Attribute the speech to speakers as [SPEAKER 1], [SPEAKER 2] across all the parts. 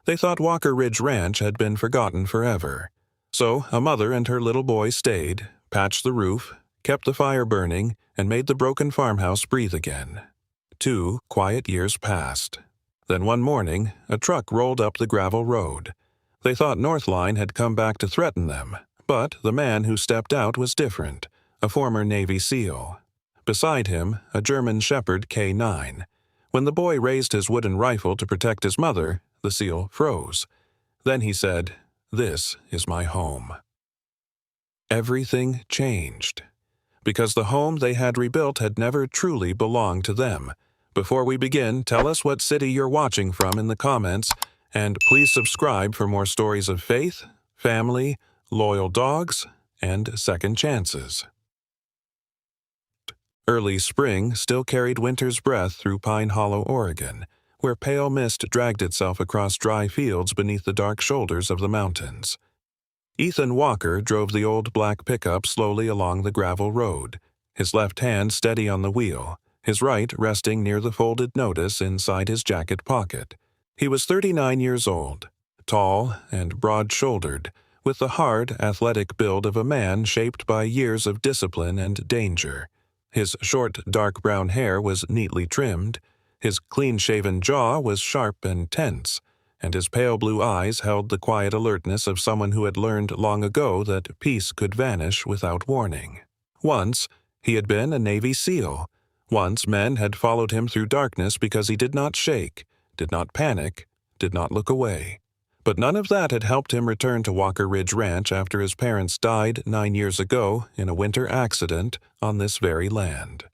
[SPEAKER 1] They thought Walker Ridge Ranch had been forgotten forever. So a mother and her little boy stayed, patched the roof, kept the fire burning, and made the broken farmhouse breathe again. 2 quiet years passed. Then one morning, a truck rolled up the gravel road. They thought Northline had come back to threaten them, but the man who stepped out was different, a former Navy SEAL. Beside him, a German Shepherd K9. When the boy raised his wooden rifle to protect his mother, the SEAL froze. Then he said, "This is my home." Everything changed. Because the home they had rebuilt had never truly belonged to them. Before we begin, tell us what city you're watching from in the comments, and please subscribe for more stories of faith, family, loyal dogs, and second chances. Early spring still carried winter's breath through Pine Hollow, Oregon, where pale mist dragged itself across dry fields beneath the dark shoulders of the mountains. Ethan Walker drove the old black pickup slowly along the gravel road, his left hand steady on the wheel, his right resting near the folded notice inside his jacket pocket. He was 39 years old, tall and broad-shouldered, with the hard, athletic build of a man shaped by years of discipline and danger. His short, dark brown hair was neatly trimmed, his clean-shaven jaw was sharp and tense, and his pale blue eyes held the quiet alertness of someone who had learned long ago that peace could vanish without warning. Once, he had been a Navy SEAL. Once, men had followed him through darkness because he did not shake, did not panic, did not look away. But none of that had helped him return to Walker Ridge Ranch after his parents died 9 years ago in a winter accident on this very land.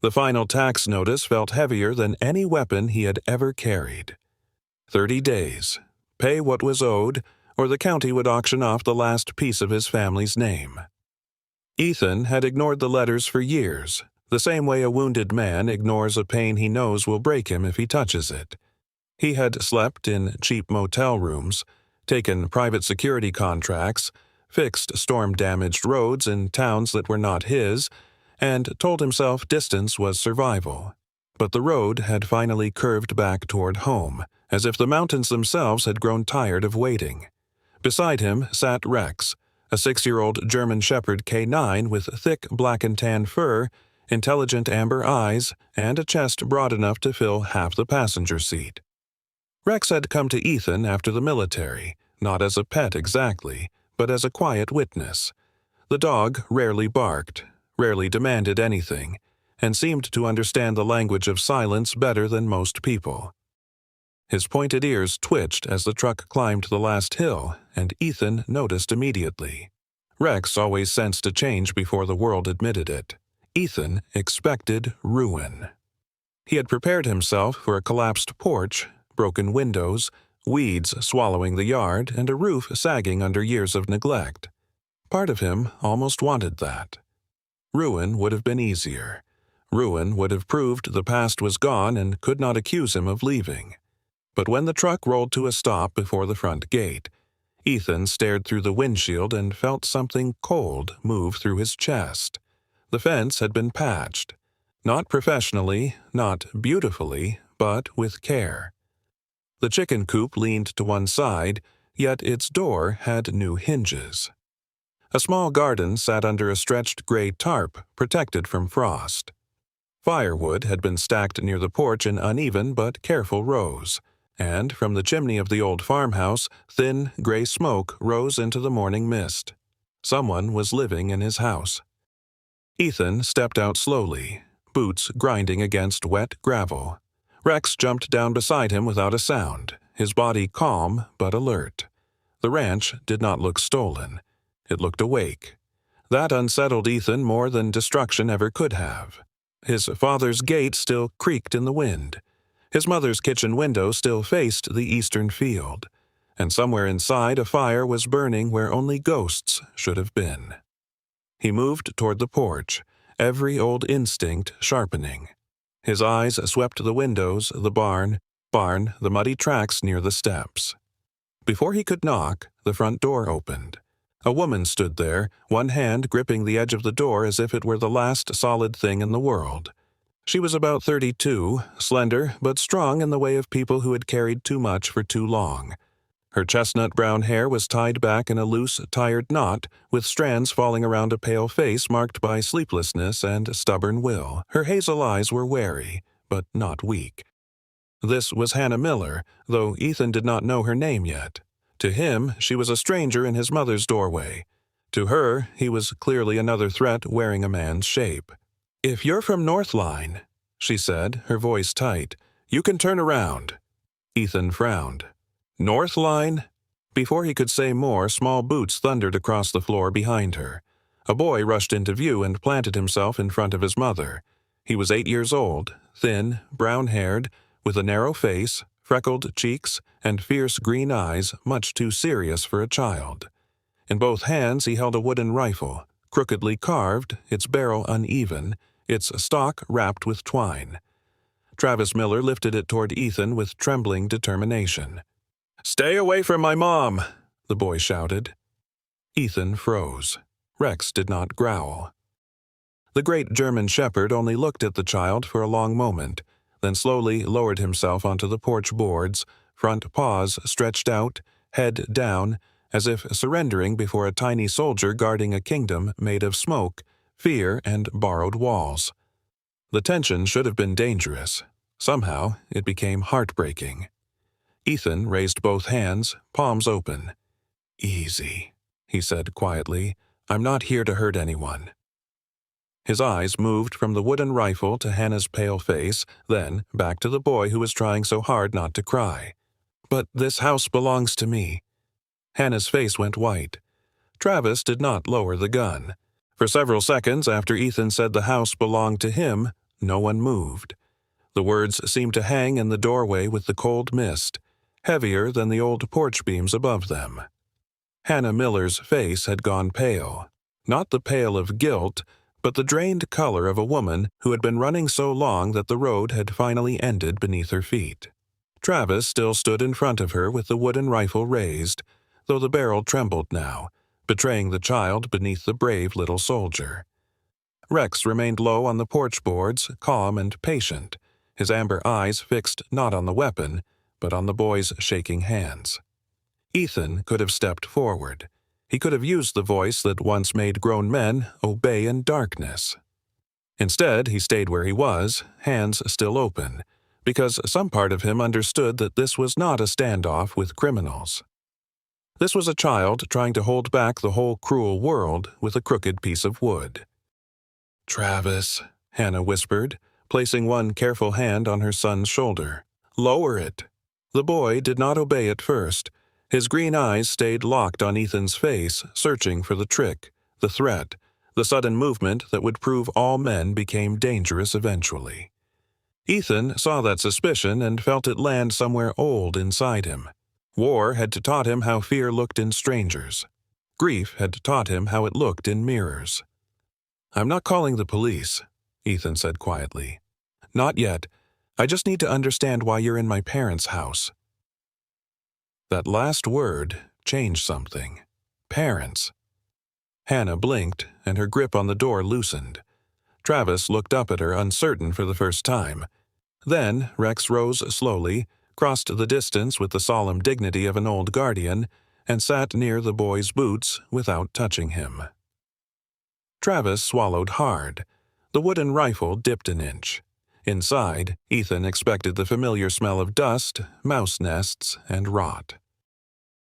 [SPEAKER 1] The final tax notice felt heavier than any weapon he had ever carried. 30 days. Pay what was owed, or the county would auction off the last piece of his family's name. Ethan had ignored the letters for years, the same way a wounded man ignores a pain he knows will break him if he touches it. He had slept in cheap motel rooms, taken private security contracts, fixed storm-damaged roads in towns that were not his, and told himself distance was survival. But the road had finally curved back toward home, as if the mountains themselves had grown tired of waiting. Beside him sat Rex, a 6-year-old German Shepherd K9 with thick black and tan fur, intelligent amber eyes, and a chest broad enough to fill half the passenger seat. Rex had come to Ethan after the military, not as a pet exactly, but as a quiet witness. The dog rarely barked, rarely demanded anything, and seemed to understand the language of silence better than most people. His pointed ears twitched as the truck climbed the last hill, and Ethan noticed immediately. Rex always sensed a change before the world admitted it. Ethan expected ruin. He had prepared himself for a collapsed porch, broken windows, weeds swallowing the yard, and a roof sagging under years of neglect. Part of him almost wanted that. Ruin would have been easier. Ruin would have proved the past was gone and could not accuse him of leaving. But when the truck rolled to a stop before the front gate, Ethan stared through the windshield and felt something cold move through his chest. The fence had been patched. Not professionally, not beautifully, but with care. The chicken coop leaned to one side, yet its door had new hinges. A small garden sat under a stretched gray tarp, protected from frost. Firewood had been stacked near the porch in uneven but careful rows, and from the chimney of the old farmhouse, thin, gray smoke rose into the morning mist. Someone was living in his house. Ethan stepped out slowly, boots grinding against wet gravel. Rex jumped down beside him without a sound, his body calm but alert. The ranch did not look stolen. It looked awake. That unsettled Ethan more than destruction ever could have. His father's gate still creaked in the wind. His mother's kitchen window still faced the eastern field. And somewhere inside a fire was burning where only ghosts should have been. He moved toward the porch, every old instinct sharpening. His eyes swept the windows, the barn, the muddy tracks near the steps. Before he could knock, the front door opened. A woman stood there, one hand gripping the edge of the door as if it were the last solid thing in the world. She was about 32, slender but strong in the way of people who had carried too much for too long. Her chestnut brown hair was tied back in a loose, tired knot, with strands falling around a pale face marked by sleeplessness and stubborn will. Her hazel eyes were wary, but not weak. This was Hannah Miller, though Ethan did not know her name yet. To him, she was a stranger in his mother's doorway. To her, he was clearly another threat wearing a man's shape. "If you're from Northline," she said, her voice tight, "you can turn around." Ethan frowned. "Northline?" Before he could say more, small boots thundered across the floor behind her. A boy rushed into view and planted himself in front of his mother. He was 8 years old, thin, brown-haired, with a narrow face, freckled cheeks, and fierce green eyes much too serious for a child. In both hands he held a wooden rifle, crookedly carved, its barrel uneven, its stock wrapped with twine. Travis Miller lifted it toward Ethan with trembling determination. "Stay away from my mom!" the boy shouted. Ethan froze. Rex did not growl. The great German shepherd only looked at the child for a long moment, then slowly lowered himself onto the porch boards, front paws stretched out, head down, as if surrendering before a tiny soldier guarding a kingdom made of smoke, fear, and borrowed walls. The tension should have been dangerous. Somehow, it became heartbreaking. Ethan raised both hands, palms open. "Easy," he said quietly. "I'm not here to hurt anyone." His eyes moved from the wooden rifle to Hannah's pale face, then back to the boy who was trying so hard not to cry. "But this house belongs to me." Hannah's face went white. Travis did not lower the gun. For several seconds after Ethan said the house belonged to him, no one moved. The words seemed to hang in the doorway with the cold mist, heavier than the old porch beams above them. Hannah Miller's face had gone pale. Not the pale of guilt, but the drained color of a woman who had been running so long that the road had finally ended beneath her feet. Travis still stood in front of her with the wooden rifle raised, though the barrel trembled now, betraying the child beneath the brave little soldier. Rex remained low on the porch boards, calm and patient, his amber eyes fixed not on the weapon, but on the boy's shaking hands. Ethan could have stepped forward. He could have used the voice that once made grown men obey in darkness. Instead, he stayed where he was, hands still open, because some part of him understood that this was not a standoff with criminals. This was a child trying to hold back the whole cruel world with a crooked piece of wood. "Travis," Hannah whispered, placing one careful hand on her son's shoulder. "Lower it." The boy did not obey at first. His green eyes stayed locked on Ethan's face, searching for the trick, the threat, the sudden movement that would prove all men became dangerous eventually. Ethan saw that suspicion and felt it land somewhere old inside him. War had taught him how fear looked in strangers. Grief had taught him how it looked in mirrors. "I'm not calling the police," Ethan said quietly. "Not yet. I just need to understand why you're in my parents' house." That last word changed something. Parents. Hannah blinked, and her grip on the door loosened. Travis looked up at her, uncertain for the first time. Then Rex rose slowly, crossed the distance with the solemn dignity of an old guardian, and sat near the boy's boots without touching him. Travis swallowed hard. The wooden rifle dipped an inch. Inside, Ethan expected the familiar smell of dust, mouse nests, and rot.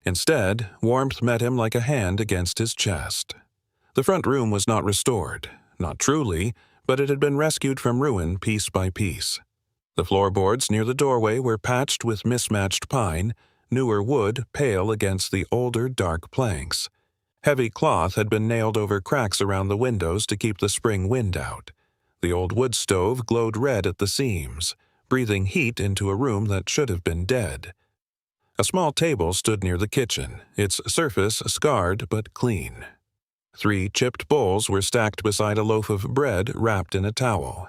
[SPEAKER 1] Instead, warmth met him like a hand against his chest. The front room was not restored, not truly, but it had been rescued from ruin piece by piece. The floorboards near the doorway were patched with mismatched pine, newer wood pale against the older dark planks. Heavy cloth had been nailed over cracks around the windows to keep the spring wind out. The old wood stove glowed red at the seams, breathing heat into a room that should have been dead. A small table stood near the kitchen, its surface scarred but clean. 3 chipped bowls were stacked beside a loaf of bread wrapped in a towel.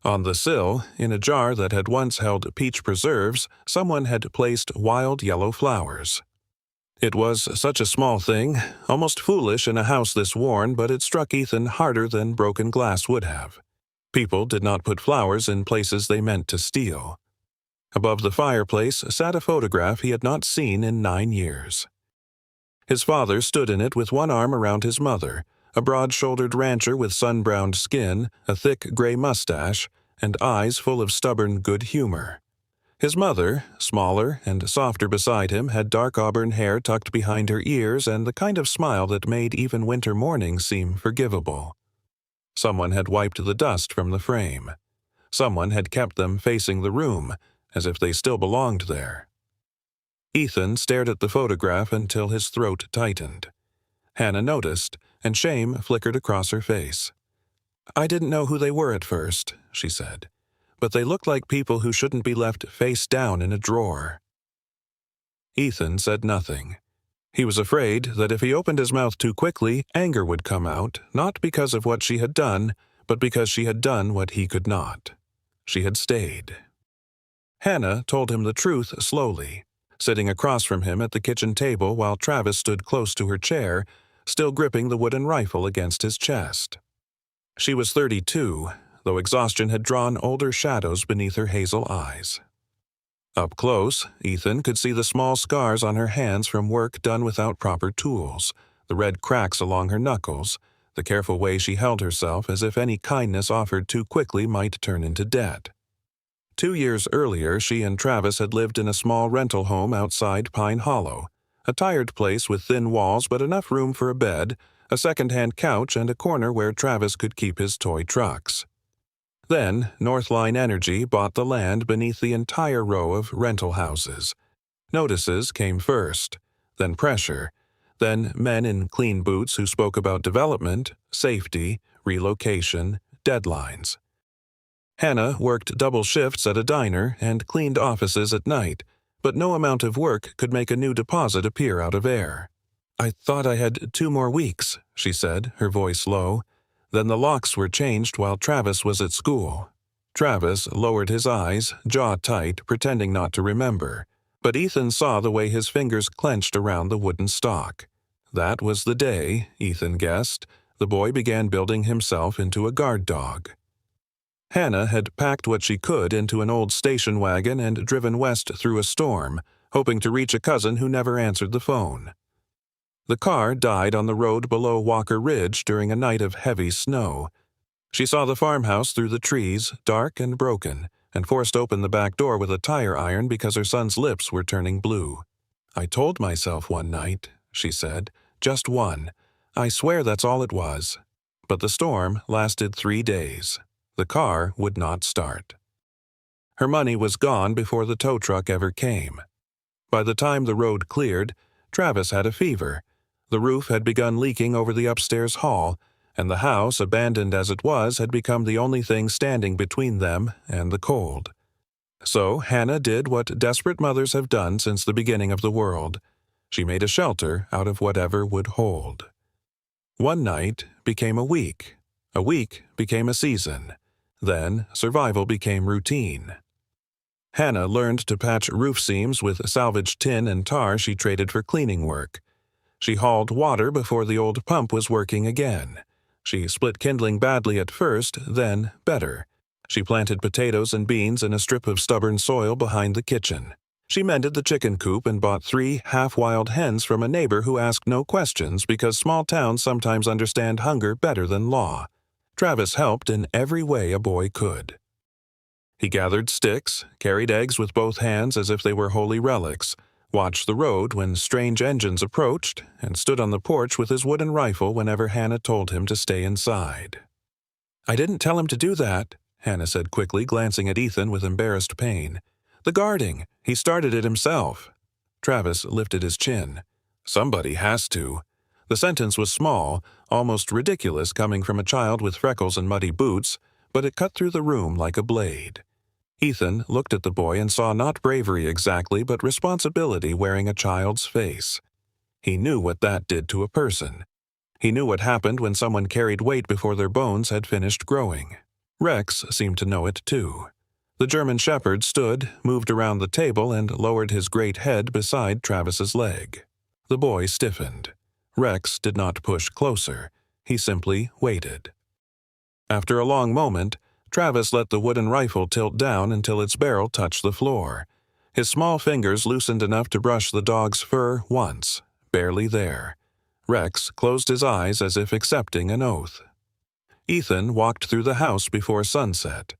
[SPEAKER 1] On the sill, in a jar that had once held peach preserves, someone had placed wild yellow flowers. It was such a small thing, almost foolish in a house this worn, but it struck Ethan harder than broken glass would have. People did not put flowers in places they meant to steal. Above the fireplace sat a photograph he had not seen in 9 years. His father stood in it with one arm around his mother, a broad-shouldered rancher with sun-browned skin, a thick gray mustache, and eyes full of stubborn good humor. His mother, smaller and softer beside him, had dark auburn hair tucked behind her ears and the kind of smile that made even winter mornings seem forgivable. Someone had wiped the dust from the frame. Someone had kept them facing the room, as if they still belonged there. Ethan stared at the photograph until his throat tightened. Hannah noticed, and shame flickered across her face. "I didn't know who they were at first," she said, "but they looked like people who shouldn't be left face down in a drawer." Ethan said nothing. He was afraid that if he opened his mouth too quickly, anger would come out, not because of what she had done, but because she had done what he could not. She had stayed. Hannah told him the truth slowly, sitting across from him at the kitchen table while Travis stood close to her chair, still gripping the wooden rifle against his chest. She was 32, though exhaustion had drawn older shadows beneath her hazel eyes. Up close, Ethan could see the small scars on her hands from work done without proper tools, the red cracks along her knuckles, the careful way she held herself as if any kindness offered too quickly might turn into debt. 2 years earlier, she and Travis had lived in a small rental home outside Pine Hollow, a tired place with thin walls but enough room for a bed, a second-hand couch, and a corner where Travis could keep his toy trucks. Then, Northline Energy bought the land beneath the entire row of rental houses. Notices came first, then pressure, then men in clean boots who spoke about development, safety, relocation, deadlines. Hannah worked double shifts at a diner and cleaned offices at night, but no amount of work could make a new deposit appear out of air. "I thought I had 2 more weeks," she said, her voice low. Then the locks were changed while Travis was at school. Travis lowered his eyes, jaw tight, pretending not to remember, but Ethan saw the way his fingers clenched around the wooden stock. That was the day, Ethan guessed, the boy began building himself into a guard dog. Hannah had packed what she could into an old station wagon and driven west through a storm, hoping to reach a cousin who never answered the phone. The car died on the road below Walker Ridge during a night of heavy snow. She saw the farmhouse through the trees, dark and broken, and forced open the back door with a tire iron because her son's lips were turning blue. "I told myself one night," she said, "just one. I swear that's all it was." But the storm lasted 3 days. The car would not start. Her money was gone before the tow truck ever came. By the time the road cleared, Travis had a fever. The roof had begun leaking over the upstairs hall, and the house, abandoned as it was, had become the only thing standing between them and the cold. So Hannah did what desperate mothers have done since the beginning of the world. She made a shelter out of whatever would hold. One night became a week became a season. Then survival became routine. Hannah learned to patch roof seams with salvaged tin and tar she traded for cleaning work. She hauled water before the old pump was working again. She split kindling badly at first, then better. She planted potatoes and beans in a strip of stubborn soil behind the kitchen. She mended the chicken coop and bought 3 half-wild hens from a neighbor who asked no questions because small towns sometimes understand hunger better than law. Travis helped in every way a boy could. He gathered sticks, carried eggs with both hands as if they were holy relics, watched the road when strange engines approached, and stood on the porch with his wooden rifle whenever Hannah told him to stay inside. "I didn't tell him to do that," Hannah said quickly, glancing at Ethan with embarrassed pain. "The guarding. He started it himself." Travis lifted his chin. "Somebody has to." The sentence was small, almost ridiculous coming from a child with freckles and muddy boots, but it cut through the room like a blade. Ethan looked at the boy and saw not bravery exactly, but responsibility wearing a child's face. He knew what that did to a person. He knew what happened when someone carried weight before their bones had finished growing. Rex seemed to know it too. The German Shepherd stood, moved around the table, and lowered his great head beside Travis's leg. The boy stiffened. Rex did not push closer. He simply waited. After a long moment, Travis let the wooden rifle tilt down until its barrel touched the floor. His small fingers loosened enough to brush the dog's fur once, barely there. Rex closed his eyes as if accepting an oath. Ethan walked through the house before sunset.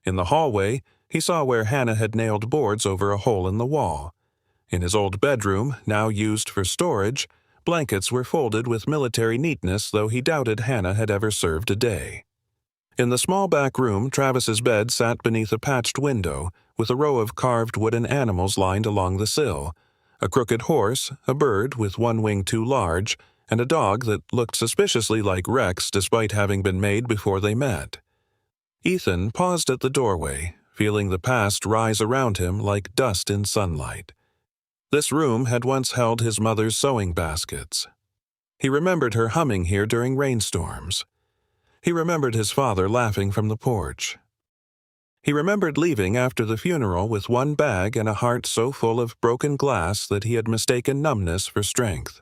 [SPEAKER 1] In the hallway, he saw where Hannah had nailed boards over a hole in the wall. In his old bedroom, now used for storage, blankets were folded with military neatness, though he doubted Hannah had ever served a day. In the small back room, Travis's bed sat beneath a patched window, with a row of carved wooden animals lined along the sill: a crooked horse, a bird with one wing too large, and a dog that looked suspiciously like Rex despite having been made before they met. Ethan paused at the doorway, feeling the past rise around him like dust in sunlight. This room had once held his mother's sewing baskets. He remembered her humming here during rainstorms. He remembered his father laughing from the porch. He remembered leaving after the funeral with one bag and a heart so full of broken glass that he had mistaken numbness for strength.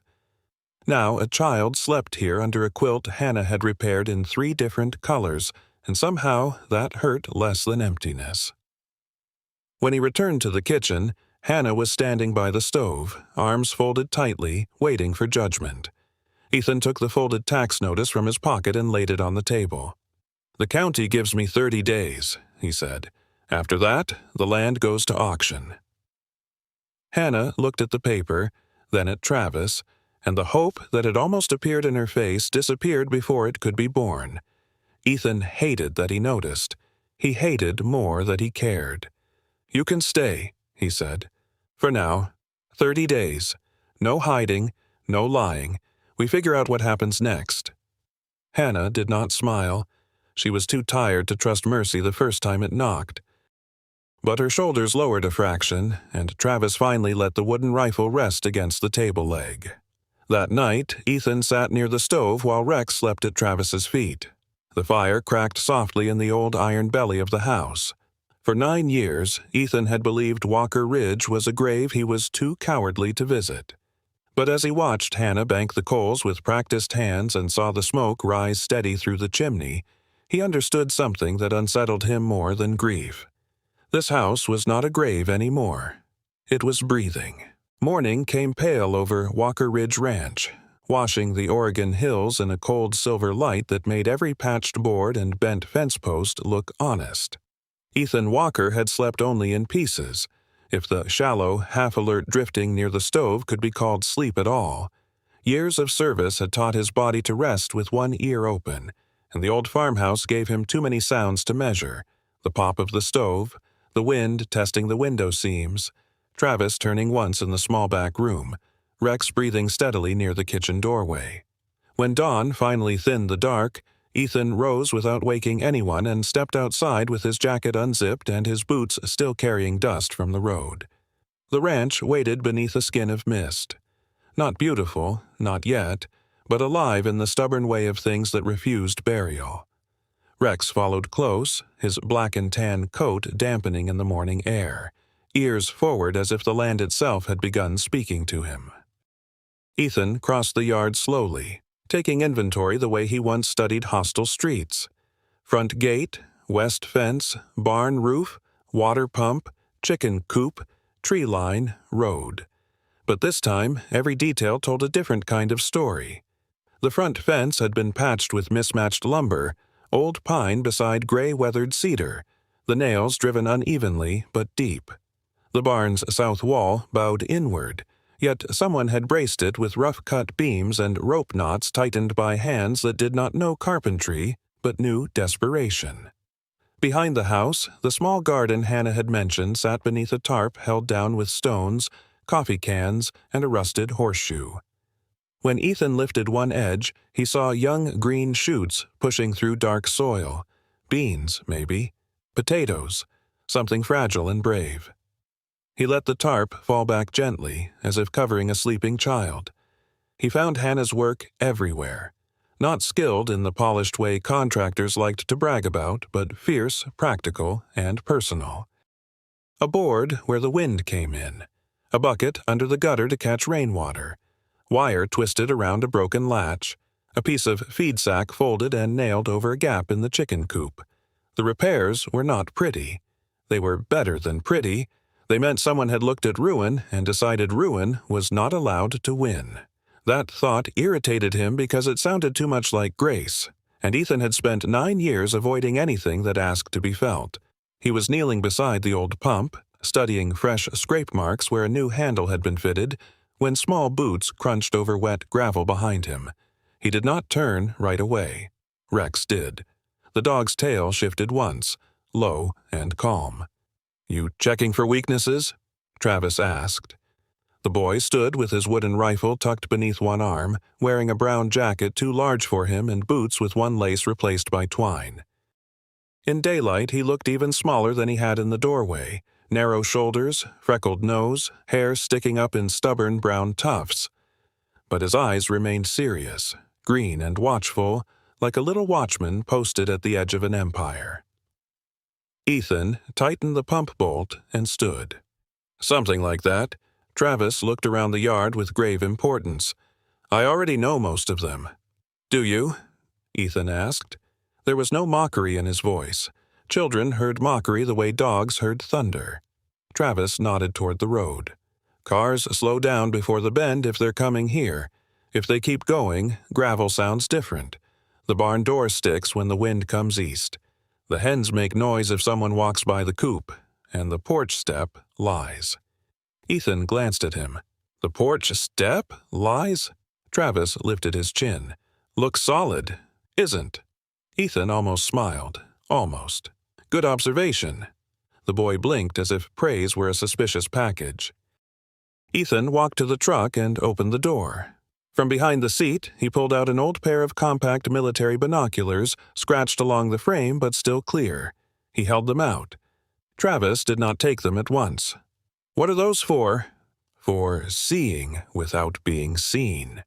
[SPEAKER 1] Now a child slept here under a quilt Hannah had repaired in 3 different colors, and somehow that hurt less than emptiness. When he returned to the kitchen, Hannah was standing by the stove, arms folded tightly, waiting for judgment. Ethan took the folded tax notice from his pocket and laid it on the table. "The county gives me 30 days, he said. "After that, the land goes to auction." Hannah looked at the paper, then at Travis, and the hope that had almost appeared in her face disappeared before it could be born. Ethan hated that he noticed. He hated more that he cared. "You can stay," he said. "For now. 30 days. No hiding, no lying. We figure out what happens next." Hannah did not smile. She was too tired to trust mercy the first time it knocked. But her shoulders lowered a fraction, and Travis finally let the wooden rifle rest against the table leg. That night, Ethan sat near the stove while Rex slept at Travis's feet. The fire cracked softly in the old iron belly of the house. For 9 years, Ethan had believed Walker Ridge was a grave he was too cowardly to visit. But as he watched Hannah bank the coals with practiced hands and saw the smoke rise steady through the chimney, he understood something that unsettled him more than grief. This house was not a grave anymore. It was breathing. Morning came pale over Walker Ridge Ranch, washing the Oregon hills in a cold silver light that made every patched board and bent fence post look honest. Ethan Walker had slept only in pieces, if the shallow, half-alert drifting near the stove could be called sleep at all. Years of service had taught his body to rest with one ear open, and the old farmhouse gave him too many sounds to measure: the pop of the stove, the wind testing the window seams, Travis turning once in the small back room, Rex breathing steadily near the kitchen doorway. When dawn finally thinned the dark, Ethan rose without waking anyone and stepped outside with his jacket unzipped and his boots still carrying dust from the road. The ranch waited beneath a skin of mist. Not beautiful, not yet, but alive in the stubborn way of things that refused burial. Rex followed close, his black and tan coat dampening in the morning air, ears forward as if the land itself had begun speaking to him. Ethan crossed the yard slowly, taking inventory the way he once studied hostile streets. Front gate, west fence, barn roof, water pump, chicken coop, tree line, road. But this time, every detail told a different kind of story. The front fence had been patched with mismatched lumber, old pine beside gray-weathered cedar, the nails driven unevenly but deep. The barn's south wall bowed inward, yet someone had braced it with rough-cut beams and rope knots tightened by hands that did not know carpentry, but knew desperation. Behind the house, the small garden Hannah had mentioned sat beneath a tarp held down with stones, coffee cans, and a rusted horseshoe. When Ethan lifted one edge, he saw young green shoots pushing through dark soil. Beans, maybe. Potatoes. Something fragile and brave. He let the tarp fall back gently, as if covering a sleeping child. He found Hannah's work everywhere. Not skilled in the polished way contractors liked to brag about, but fierce, practical, and personal. A board where the wind came in. A bucket under the gutter to catch rainwater. Wire twisted around a broken latch. A piece of feed sack folded and nailed over a gap in the chicken coop. The repairs were not pretty. They were better than pretty. They meant someone had looked at ruin and decided ruin was not allowed to win. That thought irritated him because it sounded too much like grace, and Ethan had spent 9 years avoiding anything that asked to be felt. He was kneeling beside the old pump, studying fresh scrape marks where a new handle had been fitted, when small boots crunched over wet gravel behind him. He did not turn right away. Rex did. The dog's tail shifted once, low and calm. "You checking for weaknesses?" Travis asked. The boy stood with his wooden rifle tucked beneath one arm, wearing a brown jacket too large for him and boots with one lace replaced by twine. In daylight, he looked even smaller than he had in the doorway. Narrow shoulders, freckled nose, hair sticking up in stubborn brown tufts. But his eyes remained serious, green and watchful, like a little watchman posted at the edge of an empire. Ethan tightened the pump bolt and stood. "Something like that." Travis looked around the yard with grave importance. "I already know most of them." "Do you?" Ethan asked. There was no mockery in his voice. Children heard mockery the way dogs heard thunder. Travis nodded toward the road. "Cars slow down before the bend if they're coming here. If they keep going, gravel sounds different. The barn door sticks when the wind comes east. The hens make noise if someone walks by the coop, and the porch step lies." Ethan glanced at him. "The porch step lies?" Travis lifted his chin. "Looks solid. Isn't." Ethan almost smiled. Almost. "Good observation." The boy blinked as if praise were a suspicious package. Ethan walked to the truck and opened the door. From behind the seat, he pulled out an old pair of compact military binoculars, scratched along the frame but still clear. He held them out. Travis did not take them at once. "What are those for?" "For seeing without being seen."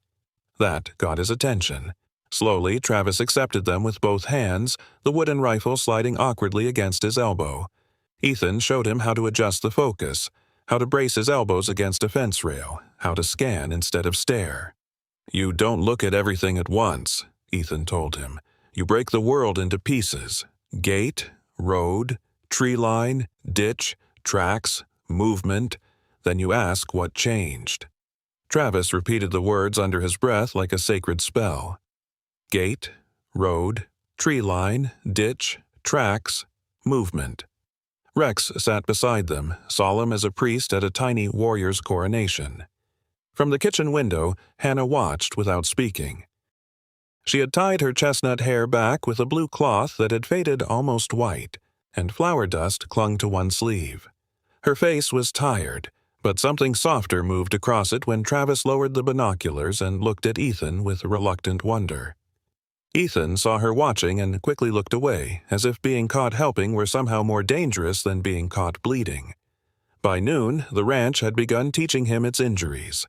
[SPEAKER 1] That got his attention. Slowly, Travis accepted them with both hands, the wooden rifle sliding awkwardly against his elbow. Ethan showed him how to adjust the focus, how to brace his elbows against a fence rail, how to scan instead of stare. "You don't look at everything at once," Ethan told him. "You break the world into pieces. Gate, road, tree line, ditch, tracks, movement. Then you ask what changed." Travis repeated the words under his breath like a sacred spell. Gate, road, tree line, ditch, tracks, movement. Rex sat beside them, solemn as a priest at a tiny warrior's coronation. From the kitchen window, Hannah watched without speaking. She had tied her chestnut hair back with a blue cloth that had faded almost white, and flour dust clung to one sleeve. Her face was tired, but something softer moved across it when Travis lowered the binoculars and looked at Ethan with reluctant wonder. Ethan saw her watching and quickly looked away, as if being caught helping were somehow more dangerous than being caught bleeding. By noon, the ranch had begun teaching him its injuries.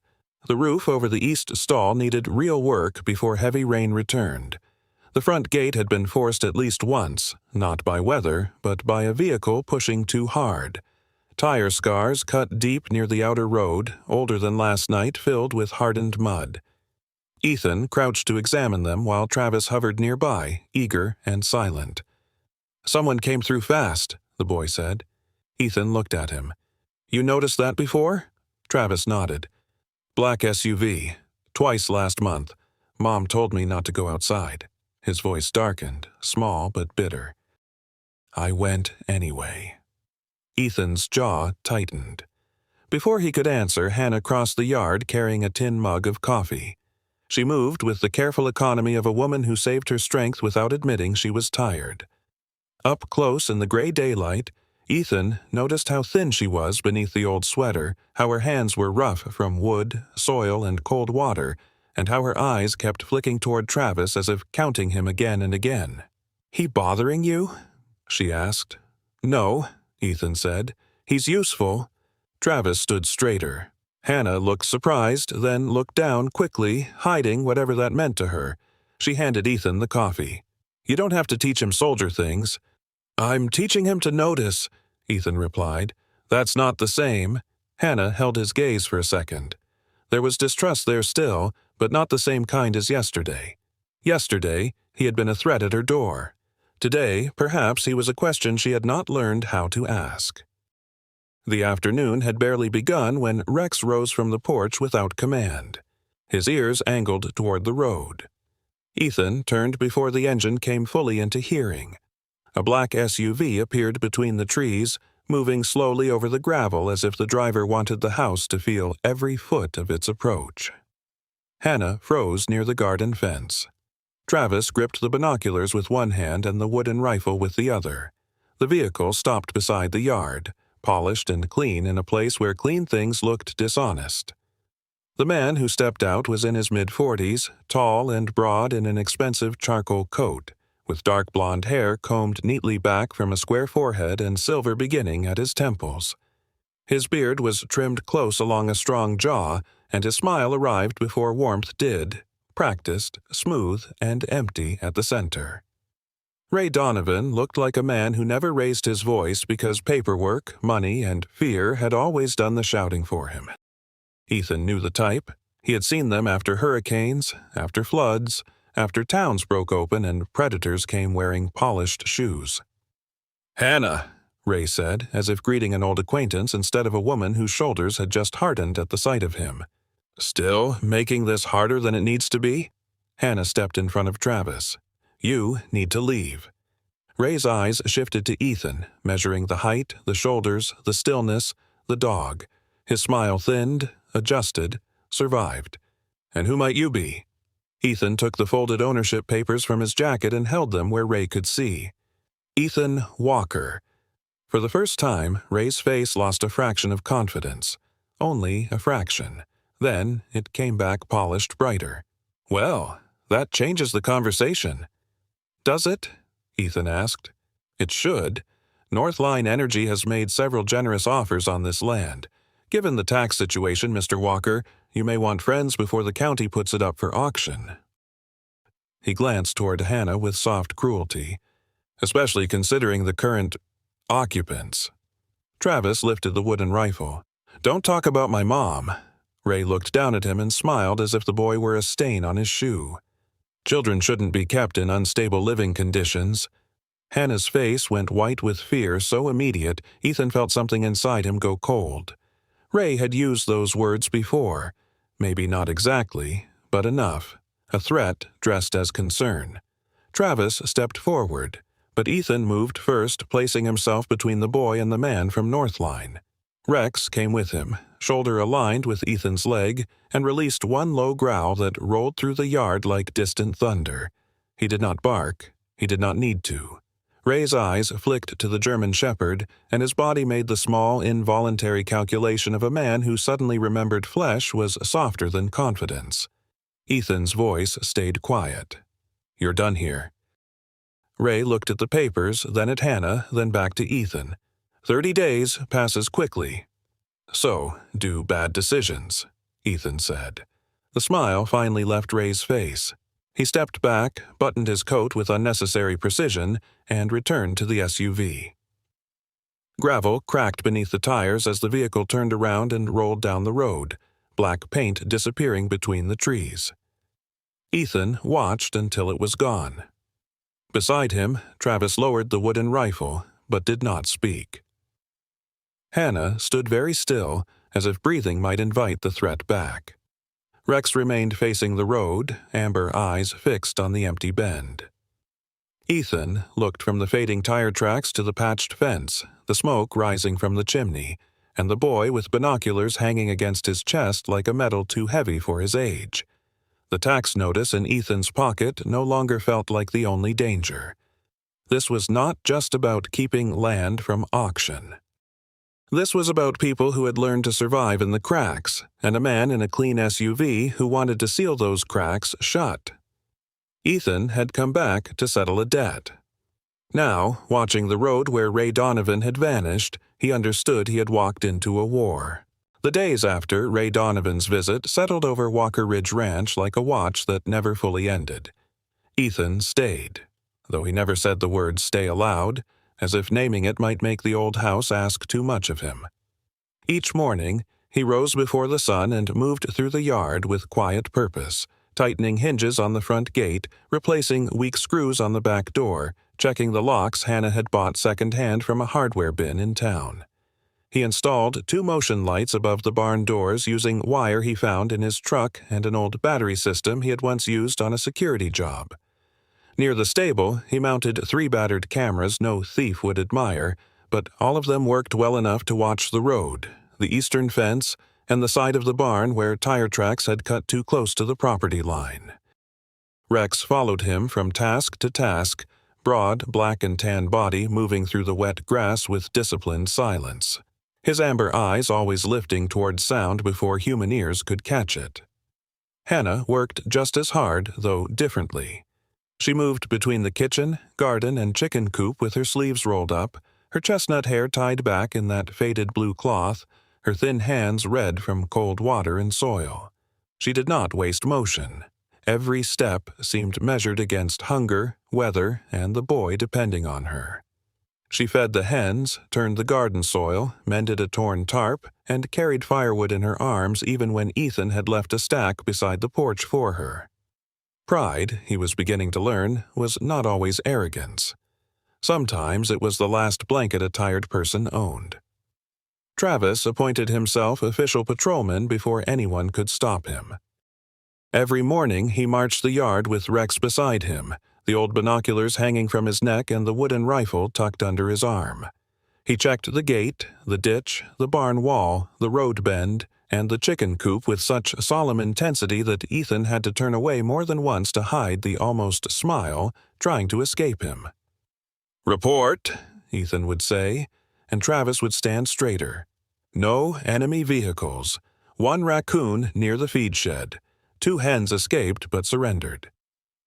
[SPEAKER 1] The roof over the east stall needed real work before heavy rain returned. The front gate had been forced at least once, not by weather, but by a vehicle pushing too hard. Tire scars cut deep near the outer road, older than last night, filled with hardened mud. Ethan crouched to examine them while Travis hovered nearby, eager and silent. "Someone came through fast," the boy said. Ethan looked at him. "You noticed that before?" Travis nodded. "Black SUV. Twice last month. Mom told me not to go outside." His voice darkened, small but bitter. "I went anyway." Ethan's jaw tightened. Before he could answer, Hannah crossed the yard carrying a tin mug of coffee. She moved with the careful economy of a woman who saved her strength without admitting she was tired. Up close in the gray daylight, Ethan noticed how thin she was beneath the old sweater, how her hands were rough from wood, soil, and cold water, and how her eyes kept flicking toward Travis as if counting him again and again. "He bothering you?" she asked. "No," Ethan said. "He's useful." Travis stood straighter. Hannah looked surprised, then looked down quickly, hiding whatever that meant to her. She handed Ethan the coffee. "You don't have to teach him soldier things." "I'm teaching him to notice," Ethan replied. "That's not the same." Hannah held his gaze for a second. There was distrust there still, but not the same kind as yesterday. Yesterday, he had been a threat at her door. Today, perhaps he was a question she had not learned how to ask. The afternoon had barely begun when Rex rose from the porch without command, his ears angled toward the road. Ethan turned before the engine came fully into hearing. A black SUV appeared between the trees, moving slowly over the gravel as if the driver wanted the house to feel every foot of its approach. Hannah froze near the garden fence. Travis gripped the binoculars with one hand and the wooden rifle with the other. The vehicle stopped beside the yard, polished and clean in a place where clean things looked dishonest. The man who stepped out was in his mid-40s, tall and broad in an expensive charcoal coat, with dark blonde hair combed neatly back from a square forehead and silver beginning at his temples. His beard was trimmed close along a strong jaw, and his smile arrived before warmth did, practiced, smooth, and empty at the center. Ray Donovan looked like a man who never raised his voice because paperwork, money, and fear had always done the shouting for him. Ethan knew the type. He had seen them after hurricanes, after floods, after towns broke open and predators came wearing polished shoes. "Hannah," Ray said, as if greeting an old acquaintance instead of a woman whose shoulders had just hardened at the sight of him. "Still making this harder than it needs to be?" Hannah stepped in front of Travis. "You need to leave." Ray's eyes shifted to Ethan, measuring the height, the shoulders, the stillness, the dog. His smile thinned, adjusted, survived. "And who might you be?" Ethan took the folded ownership papers from his jacket and held them where Ray could see. Ethan Walker. For the first time, Ray's face lost a fraction of confidence. Only a fraction. Then it came back polished brighter. "Well, that changes the conversation." "Does it?" Ethan asked. "It should. Northline Energy has made several generous offers on this land. Given the tax situation, Mr. Walker, you may want friends before the county puts it up for auction." He glanced toward Hannah with soft cruelty, especially considering the current occupants. Travis lifted the wooden rifle. "Don't talk about my mom." Ray looked down at him and smiled as if the boy were a stain on his shoe. "Children shouldn't be kept in unstable living conditions." Hannah's face went white with fear so immediate Ethan felt something inside him go cold. Ray had used those words before. Maybe not exactly, but enough. A threat dressed as concern. Travis stepped forward, but Ethan moved first, placing himself between the boy and the man from Northline. Rex came with him, shoulder aligned with Ethan's leg, and released one low growl that rolled through the yard like distant thunder. He did not bark. He did not need to. Ray's eyes flicked to the German shepherd, and his body made the small, involuntary calculation of a man who suddenly remembered flesh was softer than confidence. Ethan's voice stayed quiet. "You're done here." Ray looked at the papers, then at Hannah, then back to Ethan. 30 days passes quickly. "So do bad decisions," Ethan said. The smile finally left Ray's face. He stepped back, buttoned his coat with unnecessary precision, and returned to the SUV. Gravel cracked beneath the tires as the vehicle turned around and rolled down the road, black paint disappearing between the trees. Ethan watched until it was gone. Beside him, Travis lowered the wooden rifle, but did not speak. Hannah stood very still, as if breathing might invite the threat back. Rex remained facing the road, amber eyes fixed on the empty bend. Ethan looked from the fading tire tracks to the patched fence, the smoke rising from the chimney, and the boy with binoculars hanging against his chest like a medal too heavy for his age. The tax notice in Ethan's pocket no longer felt like the only danger. This was not just about keeping land from auction. This was about people who had learned to survive in the cracks, and a man in a clean SUV who wanted to seal those cracks shut. Ethan had come back to settle a debt. Now, watching the road where Ray Donovan had vanished, he understood he had walked into a war. The days after Ray Donovan's visit settled over Walker Ridge Ranch like a watch that never fully ended. Ethan stayed, though he never said the word "stay" aloud, as if naming it might make the old house ask too much of him. Each morning, he rose before the sun and moved through the yard with quiet purpose, tightening hinges on the front gate, replacing weak screws on the back door, checking the locks Hannah had bought second-hand from a hardware bin in town. He installed 2 motion lights above the barn doors using wire he found in his truck and an old battery system he had once used on a security job. Near the stable, he mounted 3 battered cameras no thief would admire, but all of them worked well enough to watch the road, the eastern fence, and the side of the barn where tire tracks had cut too close to the property line. Rex followed him from task to task, broad, black and tan body moving through the wet grass with disciplined silence, his amber eyes always lifting toward sound before human ears could catch it. Hannah worked just as hard, though differently. She moved between the kitchen, garden, and chicken coop with her sleeves rolled up, her chestnut hair tied back in that faded blue cloth, her thin hands red from cold water and soil. She did not waste motion. Every step seemed measured against hunger, weather, and the boy depending on her. She fed the hens, turned the garden soil, mended a torn tarp, and carried firewood in her arms even when Ethan had left a stack beside the porch for her. Pride, he was beginning to learn, was not always arrogance. Sometimes it was the last blanket a tired person owned. Travis appointed himself official patrolman before anyone could stop him. Every morning he marched the yard with Rex beside him, the old binoculars hanging from his neck and the wooden rifle tucked under his arm. He checked the gate, the ditch, the barn wall, the road bend, and the chicken coop with such solemn intensity that Ethan had to turn away more than once to hide the almost smile trying to escape him. "Report," Ethan would say, and Travis would stand straighter. No enemy vehicles. 1 raccoon near the feed shed. 2 hens escaped but surrendered.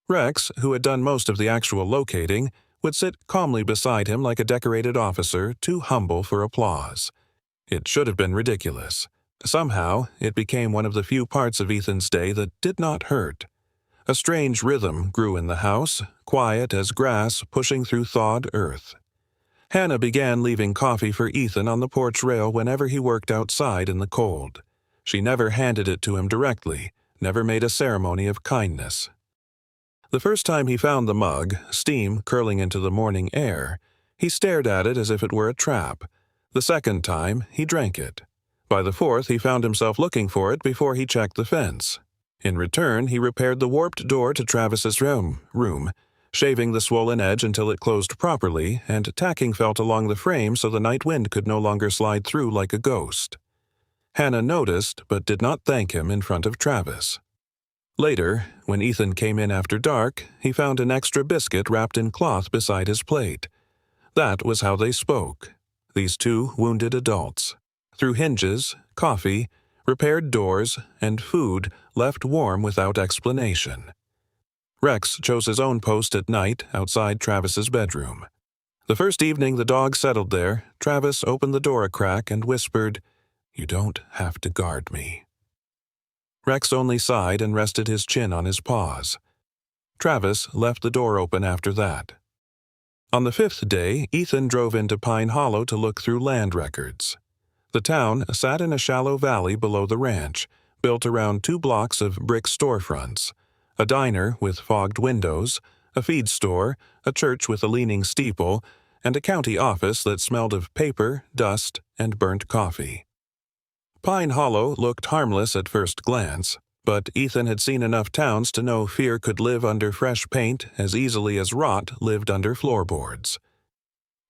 [SPEAKER 1] Rex, who had done most of the actual locating, would sit calmly beside him like a decorated officer, too humble for applause. It should have been ridiculous. Somehow, it became one of the few parts of Ethan's day that did not hurt. A strange rhythm grew in the house, quiet as grass pushing through thawed earth. Hannah began leaving coffee for Ethan on the porch rail whenever he worked outside in the cold. She never handed it to him directly, never made a ceremony of kindness. The first time he found the mug, steam curling into the morning air, he stared at it as if it were a trap. The second time, he drank it. By the fourth, he found himself looking for it before he checked the fence. In return, he repaired the warped door to Travis's room, shaving the swollen edge until it closed properly and tacking felt along the frame so the night wind could no longer slide through like a ghost. Hannah noticed but did not thank him in front of Travis. Later, when Ethan came in after dark, he found an extra biscuit wrapped in cloth beside his plate. That was how they spoke, these 2 wounded adults. Through hinges, coffee, repaired doors, and food left warm without explanation. Rex chose his own post at night outside Travis's bedroom. The first evening the dog settled there, Travis opened the door a crack and whispered, "You don't have to guard me." Rex only sighed and rested his chin on his paws. Travis left the door open after that. On the 5th day, Ethan drove into Pine Hollow to look through land records. The town sat in a shallow valley below the ranch, built around 2 blocks of brick storefronts, a diner with fogged windows, a feed store, a church with a leaning steeple, and a county office that smelled of paper, dust, and burnt coffee. Pine Hollow looked harmless at first glance, but Ethan had seen enough towns to know fear could live under fresh paint as easily as rot lived under floorboards.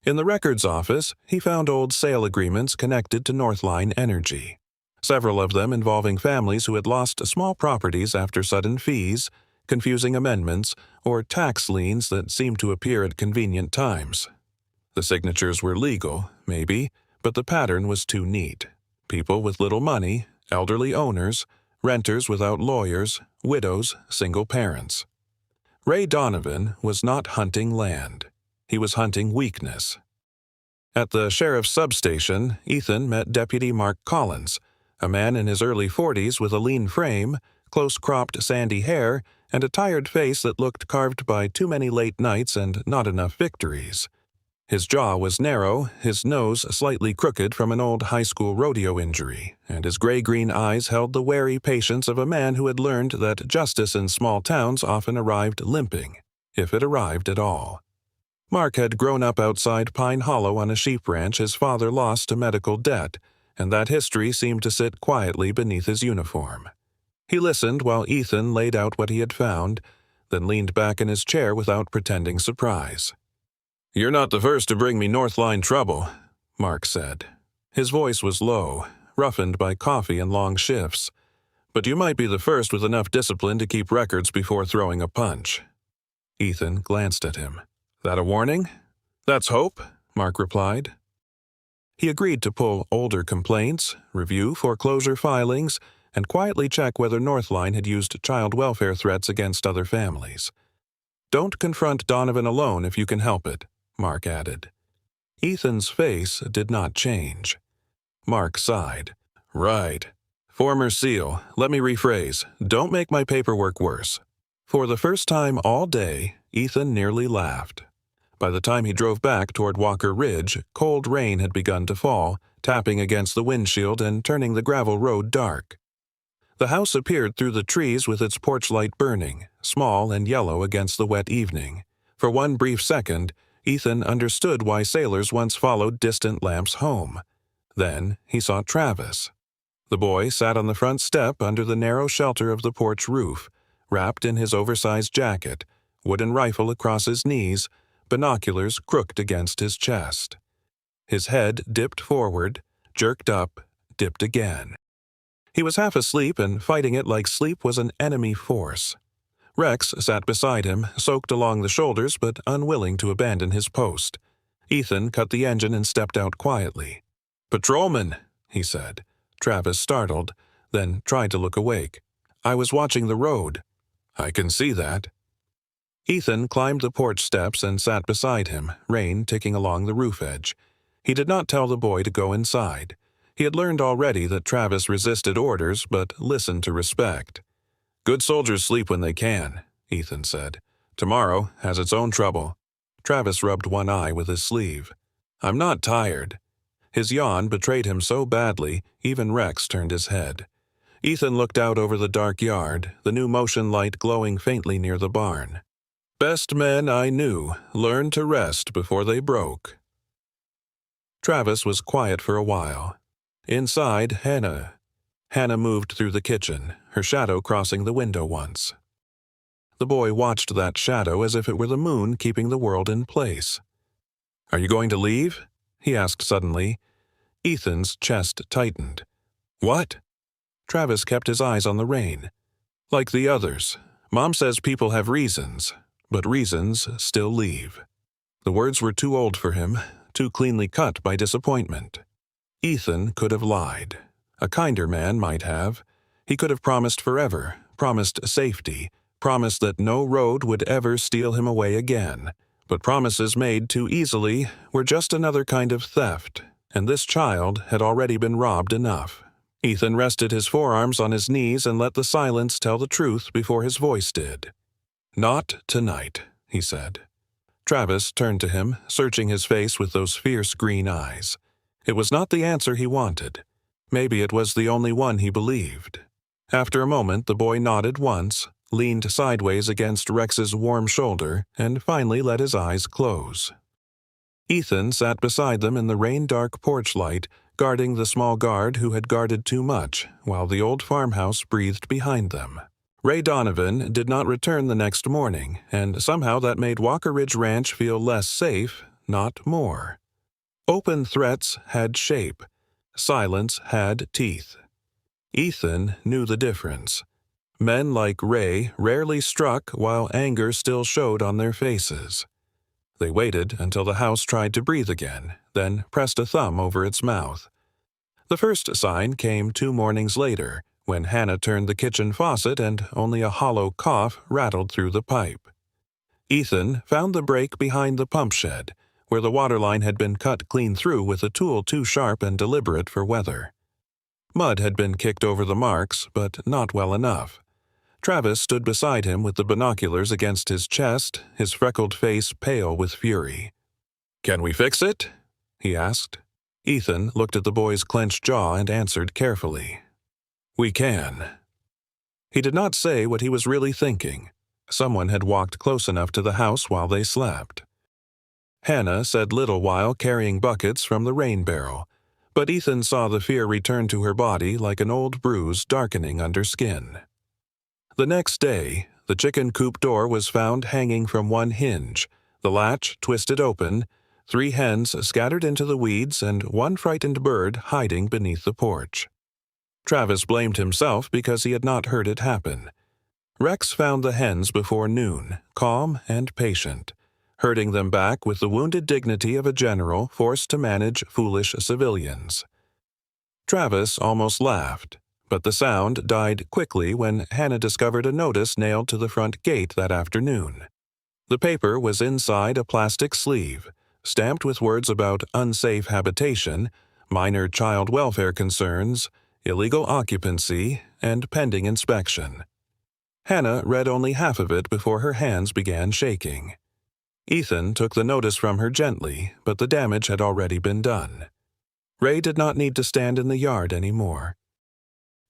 [SPEAKER 1] In the records office, he found old sale agreements connected to Northline Energy, several of them involving families who had lost small properties after sudden fees, confusing amendments, or tax liens that seemed to appear at convenient times. The signatures were legal, maybe, but the pattern was too neat. People with little money, elderly owners, renters without lawyers, widows, single parents. Ray Donovan was not hunting land. He was hunting weakness. At the sheriff's substation, Ethan met Deputy Mark Collins, a man in his early 40s with a lean frame, close-cropped sandy hair, and a tired face that looked carved by too many late nights and not enough victories. His jaw was narrow, his nose slightly crooked from an old high school rodeo injury, and his gray-green eyes held the wary patience of a man who had learned that justice in small towns often arrived limping, if it arrived at all. Mark had grown up outside Pine Hollow on a sheep ranch his father lost to medical debt, and that history seemed to sit quietly beneath his uniform. He listened while Ethan laid out what he had found, then leaned back in his chair without pretending surprise. "You're not the first to bring me Northline trouble," Mark said. His voice was low, roughened by coffee and long shifts, "but you might be the first with enough discipline to keep records before throwing a punch." Ethan glanced at him. "That a warning?" "That's hope," Mark replied. He agreed to pull older complaints, review foreclosure filings, and quietly check whether Northline had used child welfare threats against other families. "Don't confront Donovan alone if you can help it," Mark added. Ethan's face did not change. Mark sighed. "Right. Former SEAL, let me rephrase. Don't make my paperwork worse." For the first time all day, Ethan nearly laughed. By the time he drove back toward Walker Ridge, cold rain had begun to fall, tapping against the windshield and turning the gravel road dark. The house appeared through the trees with its porch light burning, small and yellow against the wet evening. For one brief second, Ethan understood why sailors once followed distant lamps home. Then he saw Travis. The boy sat on the front step under the narrow shelter of the porch roof, wrapped in his oversized jacket, wooden rifle across his knees, binoculars crooked against his chest. His head dipped forward, jerked up, dipped again. He was half asleep and fighting it like sleep was an enemy force. Rex sat beside him, soaked along the shoulders but unwilling to abandon his post. Ethan cut the engine and stepped out quietly. "Patrolman," he said. Travis startled, then tried to look awake. "I was watching the road." "I can see that." Ethan climbed the porch steps and sat beside him, rain ticking along the roof edge. He did not tell the boy to go inside. He had learned already that Travis resisted orders but listened to respect. "Good soldiers sleep when they can," Ethan said. "Tomorrow has its own trouble." Travis rubbed one eye with his sleeve. "I'm not tired." His yawn betrayed him so badly, even Rex turned his head. Ethan looked out over the dark yard, the new motion light glowing faintly near the barn. "Best men I knew learned to rest before they broke." Travis was quiet for a while. Inside, Hannah moved through the kitchen, her shadow crossing the window once. The boy watched that shadow as if it were the moon keeping the world in place. "Are you going to leave?" he asked suddenly. Ethan's chest tightened. "What?" Travis kept his eyes on the rain. "Like the others. Mom says people have reasons, but reasons still leave." The words were too old for him, too cleanly cut by disappointment. Ethan could have lied. A kinder man might have. He could have promised forever, promised safety, promised that no road would ever steal him away again. But promises made too easily were just another kind of theft, and this child had already been robbed enough. Ethan rested his forearms on his knees and let the silence tell the truth before his voice did. "Not tonight," he said. Travis turned to him, searching his face with those fierce green eyes. It was not the answer he wanted. Maybe it was the only one he believed. After a moment, the boy nodded once, leaned sideways against Rex's warm shoulder, and finally let his eyes close. Ethan sat beside them in the rain-dark porch light, guarding the small guard who had guarded too much, while the old farmhouse breathed behind them. Ray Donovan did not return the next morning, and somehow that made Walker Ridge Ranch feel less safe, not more. Open threats had shape. Silence had teeth. Ethan knew the difference. Men like Ray rarely struck while anger still showed on their faces. They waited until the house tried to breathe again, then pressed a thumb over its mouth. The first sign came 2 mornings later, when Hannah turned the kitchen faucet and only a hollow cough rattled through the pipe. Ethan found the break behind the pump shed, where the water line had been cut clean through with a tool too sharp and deliberate for weather. Mud had been kicked over the marks, but not well enough. Travis stood beside him with the binoculars against his chest, his freckled face pale with fury. "Can we fix it?" he asked. Ethan looked at the boy's clenched jaw and answered carefully. "We can." He did not say what he was really thinking. Someone had walked close enough to the house while they slept. Hannah said little while carrying buckets from the rain barrel, but Ethan saw the fear return to her body like an old bruise darkening under skin. The next day, the chicken coop door was found hanging from one hinge, the latch twisted open, 3 hens scattered into the weeds, and one frightened bird hiding beneath the porch. Travis blamed himself because he had not heard it happen. Rex found the hens before noon, calm and patient, herding them back with the wounded dignity of a general forced to manage foolish civilians. Travis almost laughed, but the sound died quickly when Hannah discovered a notice nailed to the front gate that afternoon. The paper was inside a plastic sleeve, stamped with words about unsafe habitation, minor child welfare concerns, illegal occupancy, and pending inspection. Hannah read only half of it before her hands began shaking. Ethan took the notice from her gently, but the damage had already been done. Ray did not need to stand in the yard anymore.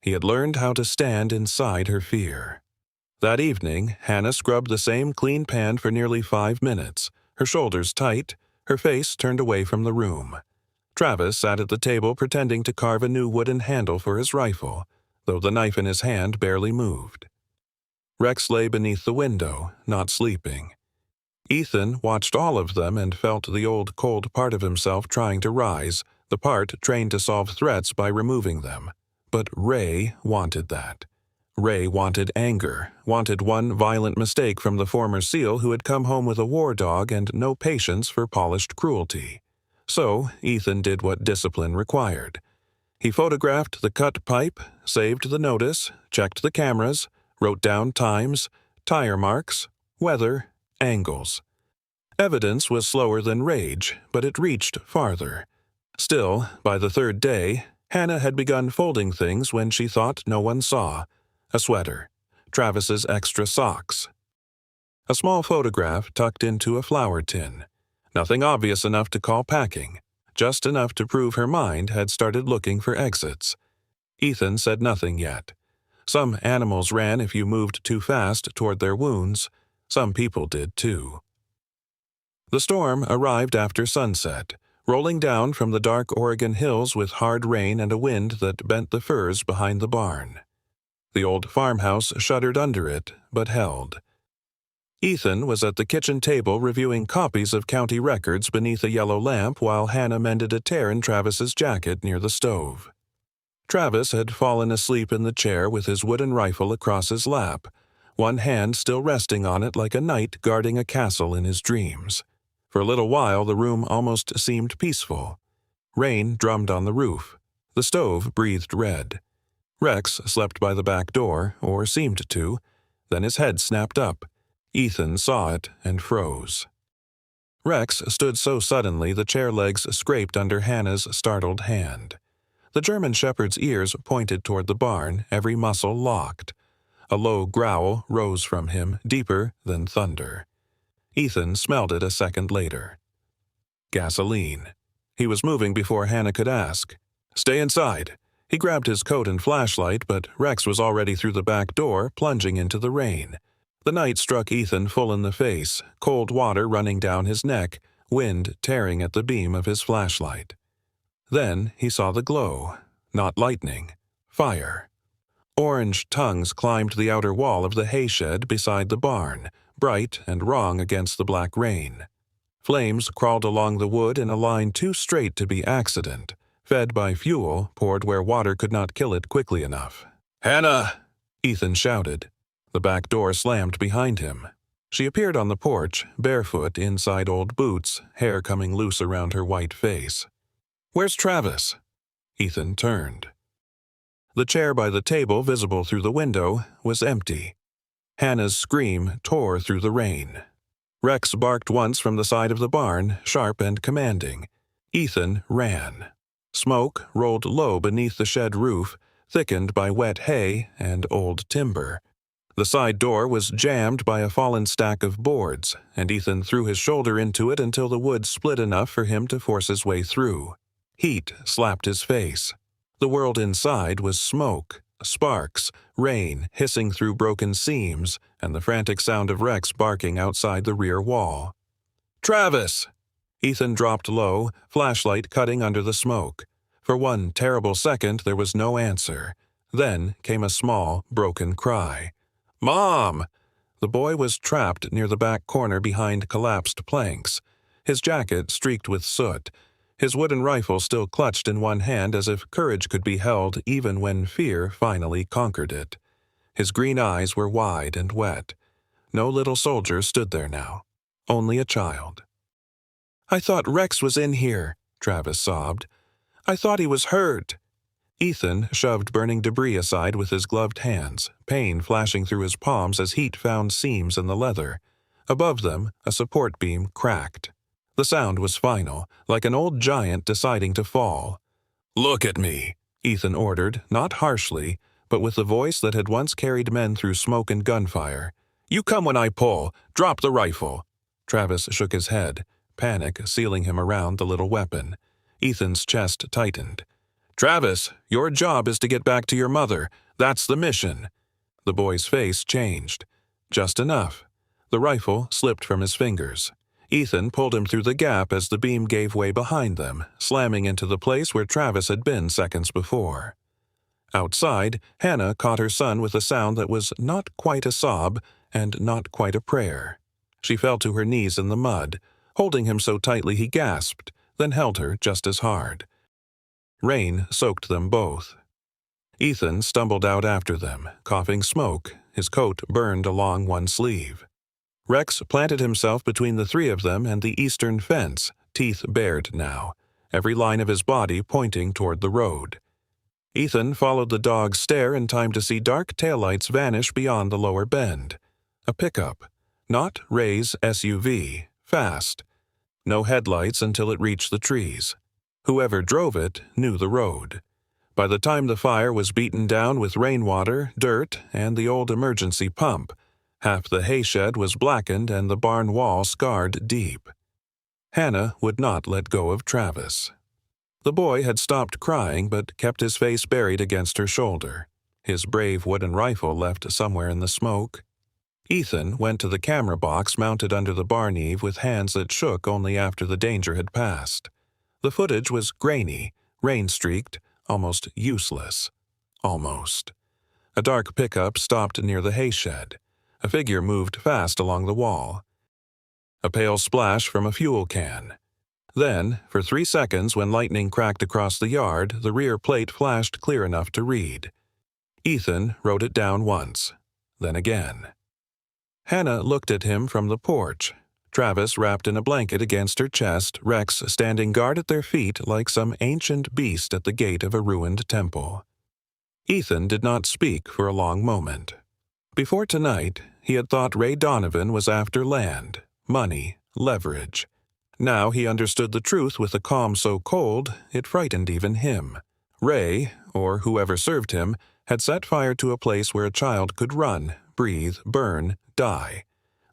[SPEAKER 1] He had learned how to stand inside her fear. That evening, Hannah scrubbed the same clean pan for nearly 5 minutes, her shoulders tight, her face turned away from the room. Travis sat at the table pretending to carve a new wooden handle for his rifle, though the knife in his hand barely moved. Rex lay beneath the window, not sleeping. Ethan watched all of them and felt the old cold part of himself trying to rise, the part trained to solve threats by removing them. But Ray wanted that. Ray wanted anger, wanted one violent mistake from the former SEAL who had come home with a war dog and no patience for polished cruelty. So Ethan did what discipline required. He photographed the cut pipe, saved the notice, checked the cameras, wrote down times, tire marks, weather, angles. Evidence was slower than rage, but it reached farther. Still, by the 3rd day, Hannah had begun folding things when she thought no one saw. A sweater, Travis's extra socks, a small photograph tucked into a flour tin. Nothing obvious enough to call packing, just enough to prove her mind had started looking for exits. Ethan said nothing yet. Some animals ran if you moved too fast toward their wounds. Some people did too. The storm arrived after sunset, rolling down from the dark Oregon hills with hard rain and a wind that bent the firs behind the barn. The old farmhouse shuddered under it, but held. Ethan was at the kitchen table reviewing copies of county records beneath a yellow lamp while Hannah mended a tear in Travis's jacket near the stove. Travis had fallen asleep in the chair with his wooden rifle across his lap, one hand still resting on it like a knight guarding a castle in his dreams. For a little while the room almost seemed peaceful. Rain drummed on the roof. The stove breathed red. Rex slept by the back door, or seemed to. Then his head snapped up. Ethan saw it and froze. Rex stood so suddenly the chair legs scraped under Hannah's startled hand. The German shepherd's ears pointed toward the barn, every muscle locked. A low growl rose from him, deeper than thunder. Ethan smelled it a second later. Gasoline. He was moving before Hannah could ask. "Stay inside." He grabbed his coat and flashlight, but Rex was already through the back door, plunging into the rain. The night struck Ethan full in the face, cold water running down his neck, wind tearing at the beam of his flashlight. Then he saw the glow. Not lightning. Fire. Orange tongues climbed the outer wall of the hay shed beside the barn, bright and wrong against the black rain. Flames crawled along the wood in a line too straight to be accident, fed by fuel poured where water could not kill it quickly enough. "Hannah!" Ethan shouted. The back door slammed behind him. She appeared on the porch, barefoot inside old boots, hair coming loose around her white face. "Where's Travis?" Ethan turned. The chair by the table, visible through the window, was empty. Hannah's scream tore through the rain. Rex barked once from the side of the barn, sharp and commanding. Ethan ran. Smoke rolled low beneath the shed roof, thickened by wet hay and old timber. The side door was jammed by a fallen stack of boards, and Ethan threw his shoulder into it until the wood split enough for him to force his way through. Heat slapped his face. The world inside was smoke, sparks, rain hissing through broken seams, and the frantic sound of Rex barking outside the rear wall. "Travis!" Ethan dropped low, flashlight cutting under the smoke. For one terrible second there was no answer. Then came a small, broken cry. "Mom!" The boy was trapped near the back corner behind collapsed planks, his jacket streaked with soot, his wooden rifle still clutched in one hand as if courage could be held even when fear finally conquered it. His green eyes were wide and wet. No little soldier stood there now, only a child. "I thought Rex was in here," Travis sobbed. "I thought he was hurt." Ethan shoved burning debris aside with his gloved hands, pain flashing through his palms as heat found seams in the leather. Above them, a support beam cracked. The sound was final, like an old giant deciding to fall. "Look at me," Ethan ordered, not harshly, but with the voice that had once carried men through smoke and gunfire. "You come when I pull. Drop the rifle." Travis shook his head, panic sealing him around the little weapon. Ethan's chest tightened. "Travis, your job is to get back to your mother. That's the mission." The boy's face changed. Just enough. The rifle slipped from his fingers. Ethan pulled him through the gap as the beam gave way behind them, slamming into the place where Travis had been seconds before. Outside, Hannah caught her son with a sound that was not quite a sob and not quite a prayer. She fell to her knees in the mud, holding him so tightly he gasped, then held her just as hard. Rain soaked them both. Ethan stumbled out after them, coughing smoke, his coat burned along one sleeve. Rex planted himself between the three of them and the eastern fence, teeth bared now, every line of his body pointing toward the road. Ethan followed the dog's stare in time to see dark taillights vanish beyond the lower bend. A pickup, not Ray's SUV, fast. No headlights until it reached the trees. Whoever drove it knew the road. By the time the fire was beaten down with rainwater, dirt, and the old emergency pump, half the hay shed was blackened and the barn wall scarred deep. Hannah would not let go of Travis. The boy had stopped crying but kept his face buried against her shoulder, his brave wooden rifle left somewhere in the smoke. Ethan went to the camera box mounted under the barn eave with hands that shook only after the danger had passed. The footage was grainy, rain-streaked, almost useless. Almost. A dark pickup stopped near the hay shed. A figure moved fast along the wall. A pale splash from a fuel can. Then, for 3 seconds when lightning cracked across the yard, the rear plate flashed clear enough to read. Ethan wrote it down once, then again. Hannah looked at him from the porch. Travis wrapped in a blanket against her chest, Rex standing guard at their feet like some ancient beast at the gate of a ruined temple. Ethan did not speak for a long moment. Before tonight, he had thought Ray Donovan was after land, money, leverage. Now he understood the truth with a calm so cold it frightened even him. Ray, or whoever served him, had set fire to a place where a child could run, breathe, burn, die.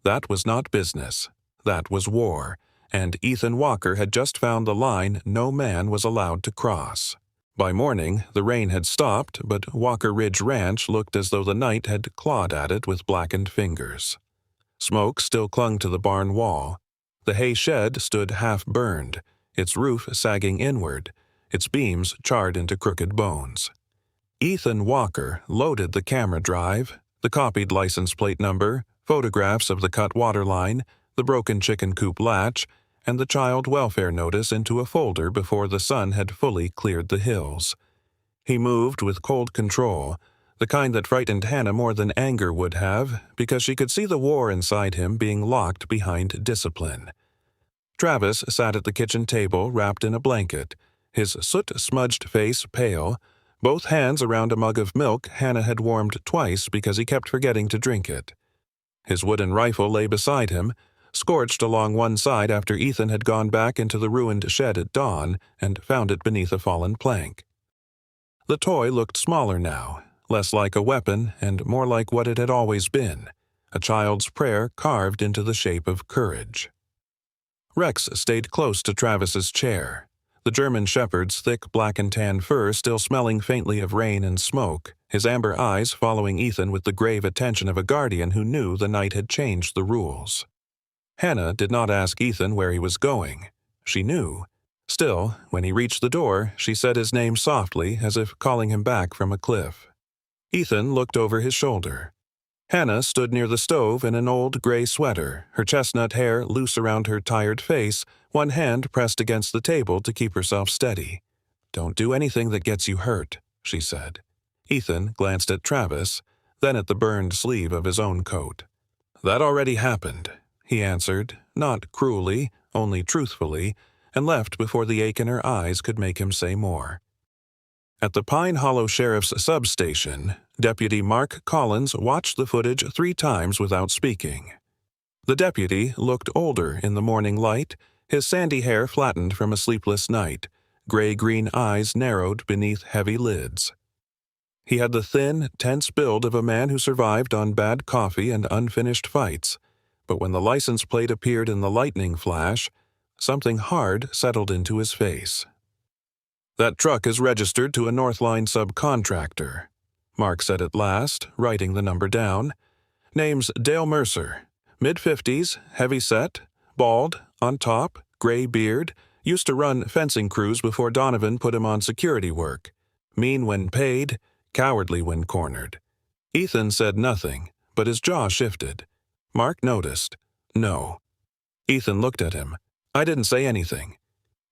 [SPEAKER 1] That was not business. That was war, and Ethan Walker had just found the line no man was allowed to cross. By morning, the rain had stopped, but Walker Ridge Ranch looked as though the night had clawed at it with blackened fingers. Smoke still clung to the barn wall. The hay shed stood half-burned, its roof sagging inward, its beams charred into crooked bones. Ethan Walker loaded the camera drive, the copied license plate number, photographs of the cut water line, the broken chicken coop latch, and the child welfare notice into a folder before the sun had fully cleared the hills. He moved with cold control, the kind that frightened Hannah more than anger would have, because she could see the war inside him being locked behind discipline. Travis sat at the kitchen table wrapped in a blanket, his soot-smudged face pale, both hands around a mug of milk Hannah had warmed twice because he kept forgetting to drink it. His wooden rifle lay beside him, scorched along one side after Ethan had gone back into the ruined shed at dawn and found it beneath a fallen plank. The toy looked smaller now, less like a weapon and more like what it had always been, a child's prayer carved into the shape of courage. Rex stayed close to Travis's chair, the German shepherd's thick black and tan fur still smelling faintly of rain and smoke, his amber eyes following Ethan with the grave attention of a guardian who knew the night had changed the rules. Hannah did not ask Ethan where he was going. She knew. Still, when he reached the door, she said his name softly, as if calling him back from a cliff. Ethan looked over his shoulder. Hannah stood near the stove in an old gray sweater, her chestnut hair loose around her tired face, one hand pressed against the table to keep herself steady. "Don't do anything that gets you hurt," she said. Ethan glanced at Travis, then at the burned sleeve of his own coat. "That already happened," he answered, not cruelly, only truthfully, and left before the ache in her eyes could make him say more. At the Pine Hollow Sheriff's substation, Deputy Mark Collins watched the footage 3 times without speaking. The deputy looked older in the morning light, his sandy hair flattened from a sleepless night, gray-green eyes narrowed beneath heavy lids. He had the thin, tense build of a man who survived on bad coffee and unfinished fights, but when the license plate appeared in the lightning flash, something hard settled into his face. "That truck is registered to a Northline subcontractor," Mark said at last, writing the number down. "Name's Dale Mercer. Mid-50s, heavy-set, bald, on top, gray beard, used to run fencing crews before Donovan put him on security work. Mean when paid, cowardly when cornered." Ethan said nothing, but his jaw shifted. Mark noticed. "No." Ethan looked at him. "I didn't say anything."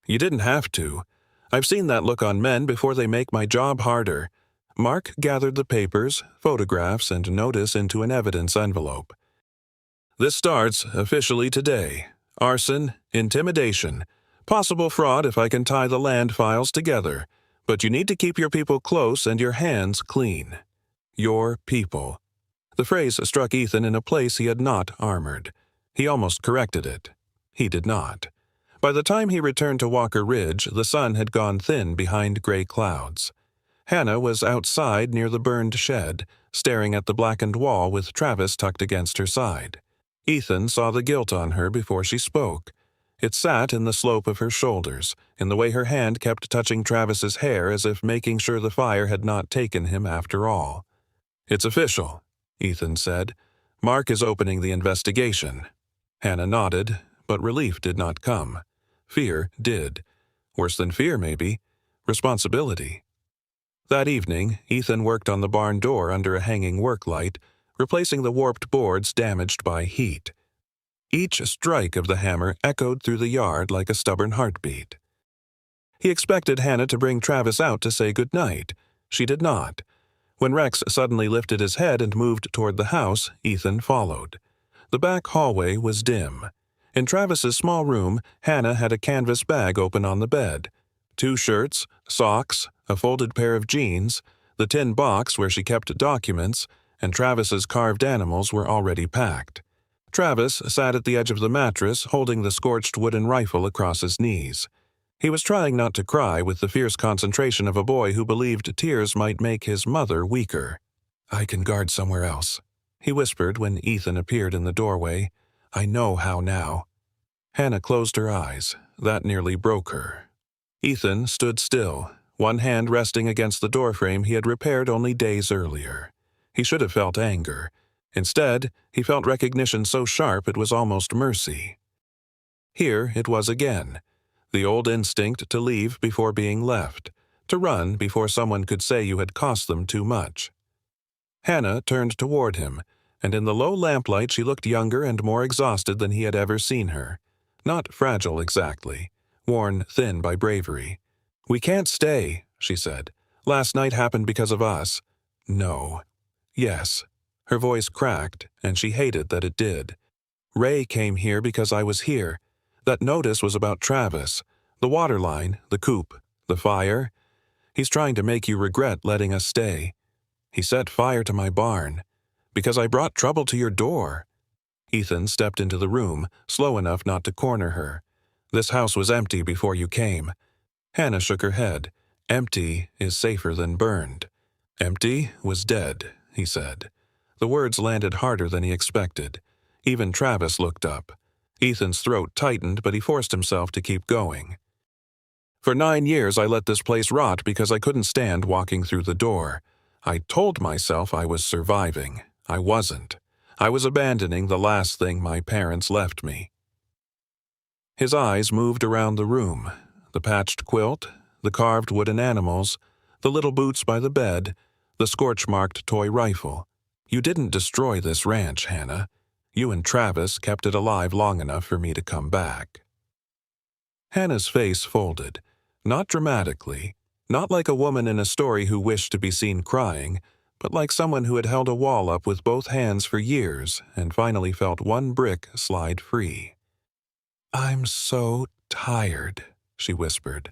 [SPEAKER 1] "You didn't have to. I've seen that look on men before they make my job harder." Mark gathered the papers, photographs, and notice into an evidence envelope. "This starts officially today. Arson, intimidation, possible fraud if I can tie the land files together. But you need to keep your people close and your hands clean. Your people." The phrase struck Ethan in a place he had not armored. He almost corrected it. He did not. By the time he returned to Walker Ridge, the sun had gone thin behind gray clouds. Hannah was outside near the burned shed, staring at the blackened wall with Travis tucked against her side. Ethan saw the guilt on her before she spoke. It sat in the slope of her shoulders, in the way her hand kept touching Travis's hair as if making sure the fire had not taken him after all. "It's official," Ethan said. "Mark is opening the investigation." Hannah nodded, but relief did not come. Fear did. Worse than fear, maybe. Responsibility. That evening, Ethan worked on the barn door under a hanging work light, replacing the warped boards damaged by heat. Each strike of the hammer echoed through the yard like a stubborn heartbeat. He expected Hannah to bring Travis out to say goodnight. She did not. When Rex suddenly lifted his head and moved toward the house, Ethan followed. The back hallway was dim. In Travis's small room, Hannah had a canvas bag open on the bed. 2 shirts, socks, a folded pair of jeans, the tin box where she kept documents, and Travis's carved animals were already packed. Travis sat at the edge of the mattress, holding the scorched wooden rifle across his knees. He was trying not to cry with the fierce concentration of a boy who believed tears might make his mother weaker. "I can guard somewhere else," he whispered when Ethan appeared in the doorway. "I know how now." Hannah closed her eyes. That nearly broke her. Ethan stood still, one hand resting against the doorframe he had repaired only days earlier. He should have felt anger. Instead, he felt recognition so sharp it was almost mercy. Here it was again, the old instinct to leave before being left, to run before someone could say you had cost them too much. Hannah turned toward him, and in the low lamplight she looked younger and more exhausted than he had ever seen her. Not fragile exactly, worn thin by bravery. "We can't stay," she said. "Last night happened because of us." "No." "Yes." Her voice cracked, and she hated that it did. "Ray came here because I was here. That notice was about Travis. The water line, the coop, the fire. He's trying to make you regret letting us stay. He set fire to my barn. Because I brought trouble to your door." Ethan stepped into the room, slow enough not to corner her. "This house was empty before you came." Hannah shook her head. "Empty is safer than burned." "Empty was dead," he said. The words landed harder than he expected. Even Travis looked up. Ethan's throat tightened, but he forced himself to keep going. "For 9 years I let this place rot because I couldn't stand walking through the door. I told myself I was surviving. I wasn't. I was abandoning the last thing my parents left me." His eyes moved around the room, the patched quilt, the carved wooden animals, the little boots by the bed, the scorch-marked toy rifle. You didn't destroy this ranch, Hannah. You and Travis kept it alive long enough for me to come back. Hannah's face folded, not dramatically, not like a woman in a story who wished to be seen crying, but like someone who had held a wall up with both hands for years and finally felt one brick slide free. "I'm so tired," she whispered.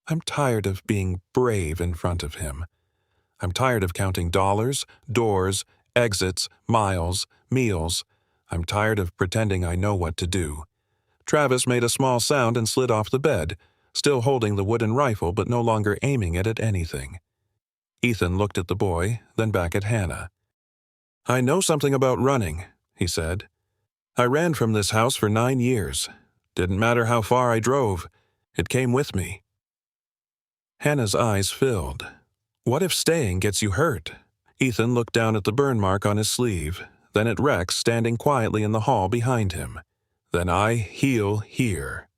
[SPEAKER 1] "I'm tired of being brave in front of him. I'm tired of counting dollars, doors, exits, miles, meals. I'm tired of pretending I know what to do." Travis made a small sound and slid off the bed, still holding the wooden rifle but no longer aiming it at anything. Ethan looked at the boy, then back at Hannah. "I know something about running," he said. "I ran from this house for 9 years. Didn't matter how far I drove. It came with me." Hannah's eyes filled. "What if staying gets you hurt?" Ethan looked down at the burn mark on his sleeve, then at Rex standing quietly in the hall behind him. "Then I heal here."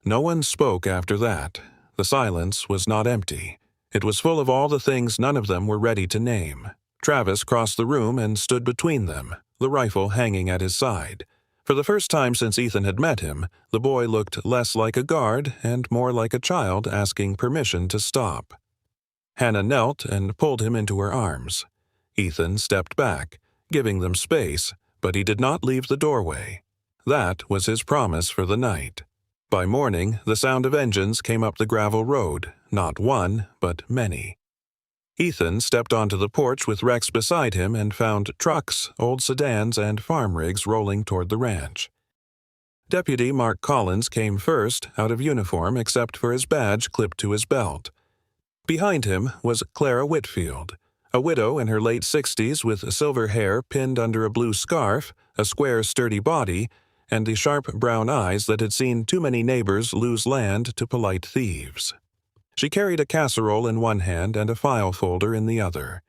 [SPEAKER 1] No one spoke after that. The silence was not empty. It was full of all the things none of them were ready to name. Travis crossed the room and stood between them, the rifle hanging at his side. For the first time since Ethan had met him, the boy looked less like a guard and more like a child asking permission to stop. Hannah knelt and pulled him into her arms. Ethan stepped back, giving them space, but he did not leave the doorway. That was his promise for the night. By morning, the sound of engines came up the gravel road, not one, but many. Ethan stepped onto the porch with Rex beside him and found trucks, old sedans, and farm rigs rolling toward the ranch. Deputy Mark Collins came first, out of uniform except for his badge clipped to his belt. Behind him was Clara Whitfield, a widow in her late 60s with silver hair pinned under a blue scarf, a square, sturdy body, and the sharp brown eyes that had seen too many neighbors lose land to polite thieves. She carried a casserole in one hand and a file folder in the other.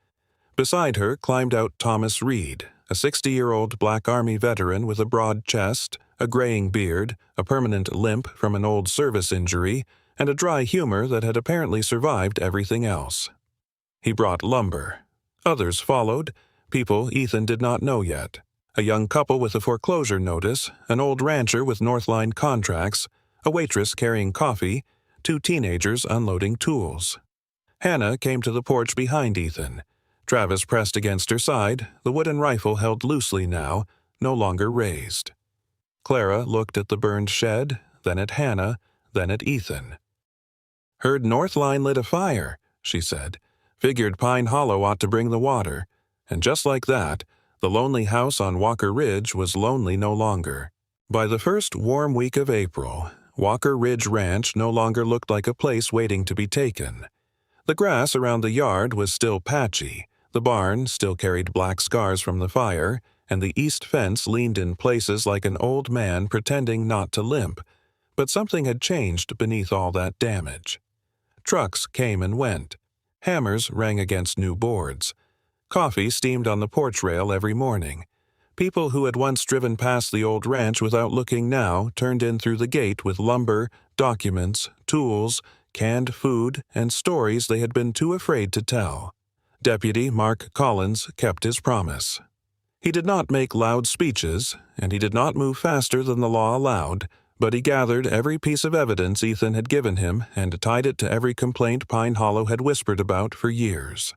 [SPEAKER 1] Beside her climbed out Thomas Reed, a 60-year-old Black Army veteran with a broad chest, a graying beard, a permanent limp from an old service injury, and a dry humor that had apparently survived everything else. He brought lumber. Others followed, people Ethan did not know yet. A young couple with a foreclosure notice, an old rancher with Northline contracts, a waitress carrying coffee, 2 teenagers unloading tools. Hannah came to the porch behind Ethan. Travis pressed against her side, the wooden rifle held loosely now, no longer raised. Clara looked at the burned shed, then at Hannah, then at Ethan. "Heard Northline lit a fire," she said. "Figured Pine Hollow ought to bring the water." And just like that, the lonely house on Walker Ridge was lonely no longer. By the first warm week of April, Walker Ridge Ranch no longer looked like a place waiting to be taken. The grass around the yard was still patchy, the barn still carried black scars from the fire, and the east fence leaned in places like an old man pretending not to limp, but something had changed beneath all that damage. Trucks came and went. Hammers rang against new boards. Coffee steamed on the porch rail every morning. People who had once driven past the old ranch without looking now turned in through the gate with lumber, documents, tools, canned food, and stories they had been too afraid to tell. Deputy Mark Collins kept his promise. He did not make loud speeches, and he did not move faster than the law allowed, but he gathered every piece of evidence Ethan had given him and tied it to every complaint Pine Hollow had whispered about for years.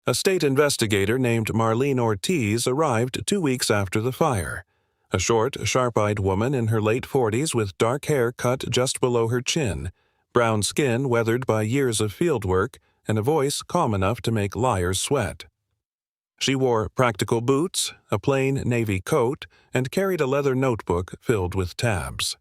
[SPEAKER 1] A state investigator named Marlene Ortiz arrived 2 weeks after the fire. A short, sharp-eyed woman in her late 40s with dark hair cut just below her chin, brown skin weathered by years of field work, and a voice calm enough to make liars sweat. She wore practical boots, a plain navy coat, and carried a leather notebook filled with tabs.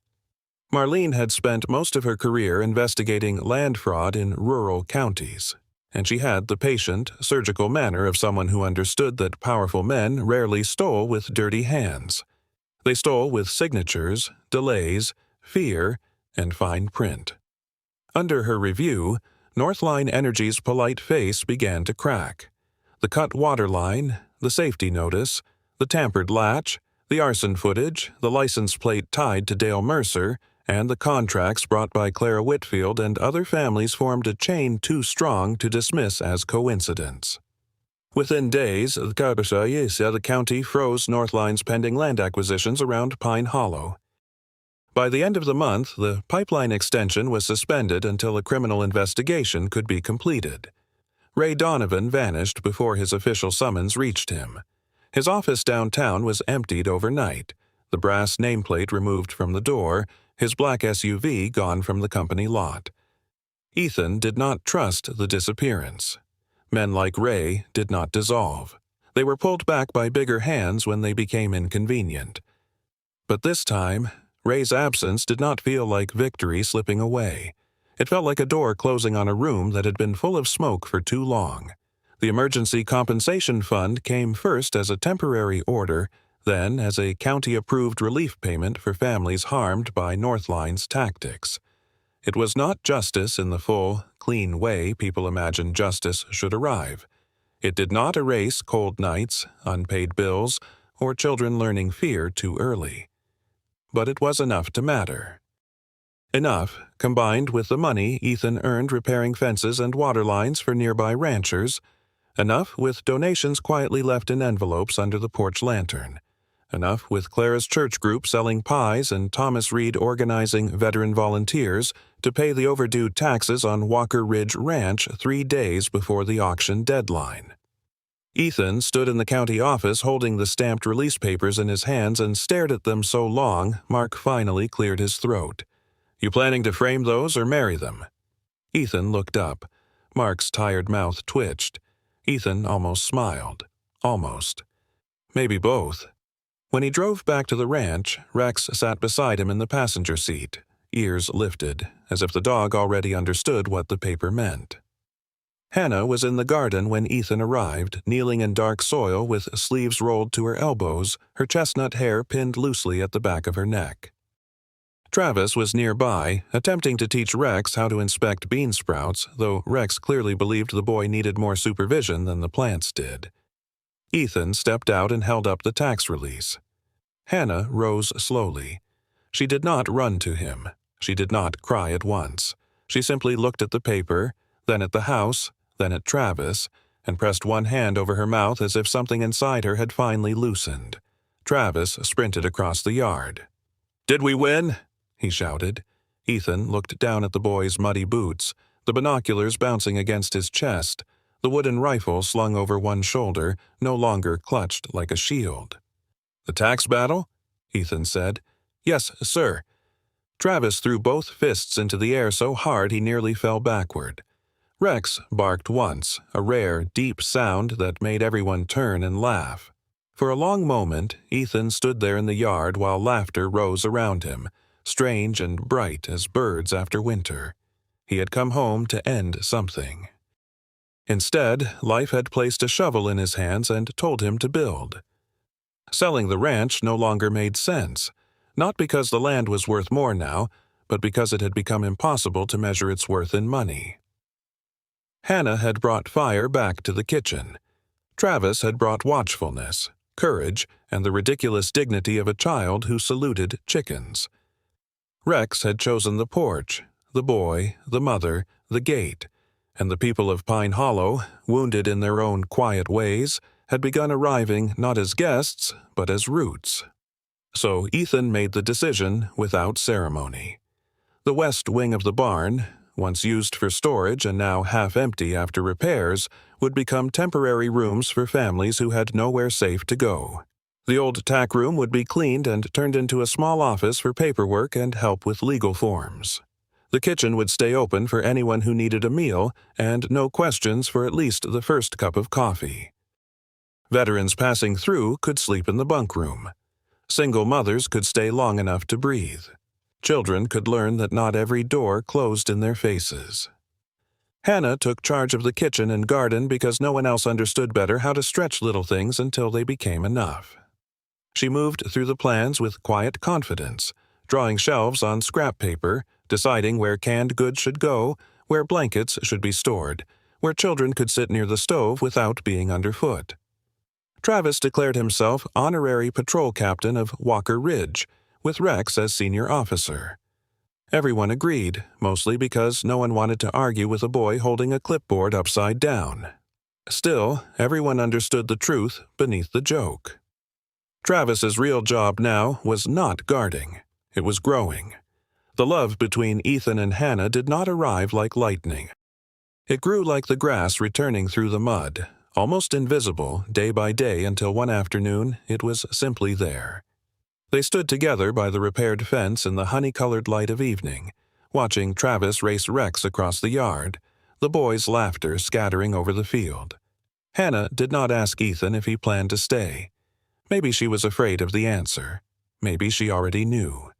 [SPEAKER 1] Marlene had spent most of her career investigating land fraud in rural counties, and she had the patient, surgical manner of someone who understood that powerful men rarely stole with dirty hands. They stole with signatures, delays, fear, and fine print. Under her review, Northline Energy's polite face began to crack. The cut water line, the safety notice, the tampered latch, The arson footage, the license plate tied to Dale Mercer, and the contracts brought by Clara Whitfield and other families formed a chain too strong to dismiss as coincidence. Within days, the county froze Northline's pending land acquisitions around Pine Hollow. By the end of the month, the pipeline extension was suspended until a criminal investigation could be completed. Ray Donovan vanished before his official summons reached him. His office downtown was emptied overnight, the brass nameplate removed from the door, his black SUV gone from the company lot. Ethan did not trust the disappearance. Men like Ray did not dissolve. They were pulled back by bigger hands when they became inconvenient. But this time, Ray's absence did not feel like victory slipping away. It felt like a door closing on a room that had been full of smoke for too long. The Emergency Compensation Fund came first as a temporary order, then as a county-approved relief payment for families harmed by Northline's tactics. It was not justice in the full, clean way people imagine justice should arrive. It did not erase cold nights, unpaid bills, or children learning fear too early. But it was enough to matter. Enough, combined with the money Ethan earned repairing fences and water lines for nearby ranchers, enough with donations quietly left in envelopes under the porch lantern, enough with Clara's church group selling pies and Thomas Reed organizing veteran volunteers to pay the overdue taxes on Walker Ridge Ranch 3 days before the auction deadline. Ethan stood in the county office holding the stamped release papers in his hands and stared at them so long Mark finally cleared his throat. "You planning to frame those or marry them?" Ethan looked up. Mark's tired mouth twitched. Ethan almost smiled. Almost. Maybe both. When he drove back to the ranch, Rex sat beside him in the passenger seat, ears lifted, as if the dog already understood what the paper meant. Hannah was in the garden when Ethan arrived, kneeling in dark soil with sleeves rolled to her elbows, her chestnut hair pinned loosely at the back of her neck. Travis was nearby, attempting to teach Rex how to inspect bean sprouts, though Rex clearly believed the boy needed more supervision than the plants did. Ethan stepped out and held up the tax release. Hannah rose slowly. She did not run to him. She did not cry at once. She simply looked at the paper, then at the house, then at Travis, and pressed one hand over her mouth as if something inside her had finally loosened. Travis sprinted across the yard. "Did we win?" he shouted. Ethan looked down at the boy's muddy boots, the binoculars bouncing against his chest, the wooden rifle slung over one shoulder, no longer clutched like a shield. "The tax battle?" Ethan said. "Yes, sir." Travis threw both fists into the air so hard he nearly fell backward. Rex barked once, a rare, deep sound that made everyone turn and laugh. For a long moment, Ethan stood there in the yard while laughter rose around him, strange and bright as birds after winter. He had come home to end something. Instead, life had placed a shovel in his hands and told him to build. Selling the ranch no longer made sense, not because the land was worth more now, but because it had become impossible to measure its worth in money. Hannah had brought fire back to the kitchen. Travis had brought watchfulness, courage, and the ridiculous dignity of a child who saluted chickens. Rex had chosen the porch, the boy, the mother, the gate, and the people of Pine Hollow, wounded in their own quiet ways, had begun arriving not as guests, but as roots. So Ethan made the decision without ceremony. The west wing of the barn, once used for storage and now half empty after repairs, would become temporary rooms for families who had nowhere safe to go. The old tack room would be cleaned and turned into a small office for paperwork and help with legal forms. The kitchen would stay open for anyone who needed a meal, and no questions for at least the first cup of coffee. Veterans passing through could sleep in the bunk room. Single mothers could stay long enough to breathe. Children could learn that not every door closed in their faces. Hannah took charge of the kitchen and garden because no one else understood better how to stretch little things until they became enough. She moved through the plans with quiet confidence, drawing shelves on scrap paper, deciding where canned goods should go, where blankets should be stored, where children could sit near the stove without being underfoot. Travis declared himself honorary patrol captain of Walker Ridge, with Rex as senior officer. Everyone agreed, mostly because no one wanted to argue with a boy holding a clipboard upside down. Still, everyone understood the truth beneath the joke. Travis's real job now was not guarding. It was growing. The love between Ethan and Hannah did not arrive like lightning. It grew like the grass returning through the mud, almost invisible day by day until one afternoon it was simply there. They stood together by the repaired fence in the honey-colored light of evening, watching Travis race Rex across the yard, the boys' laughter scattering over the field. Hannah did not ask Ethan if he planned to stay. Maybe she was afraid of the answer. Maybe she already knew.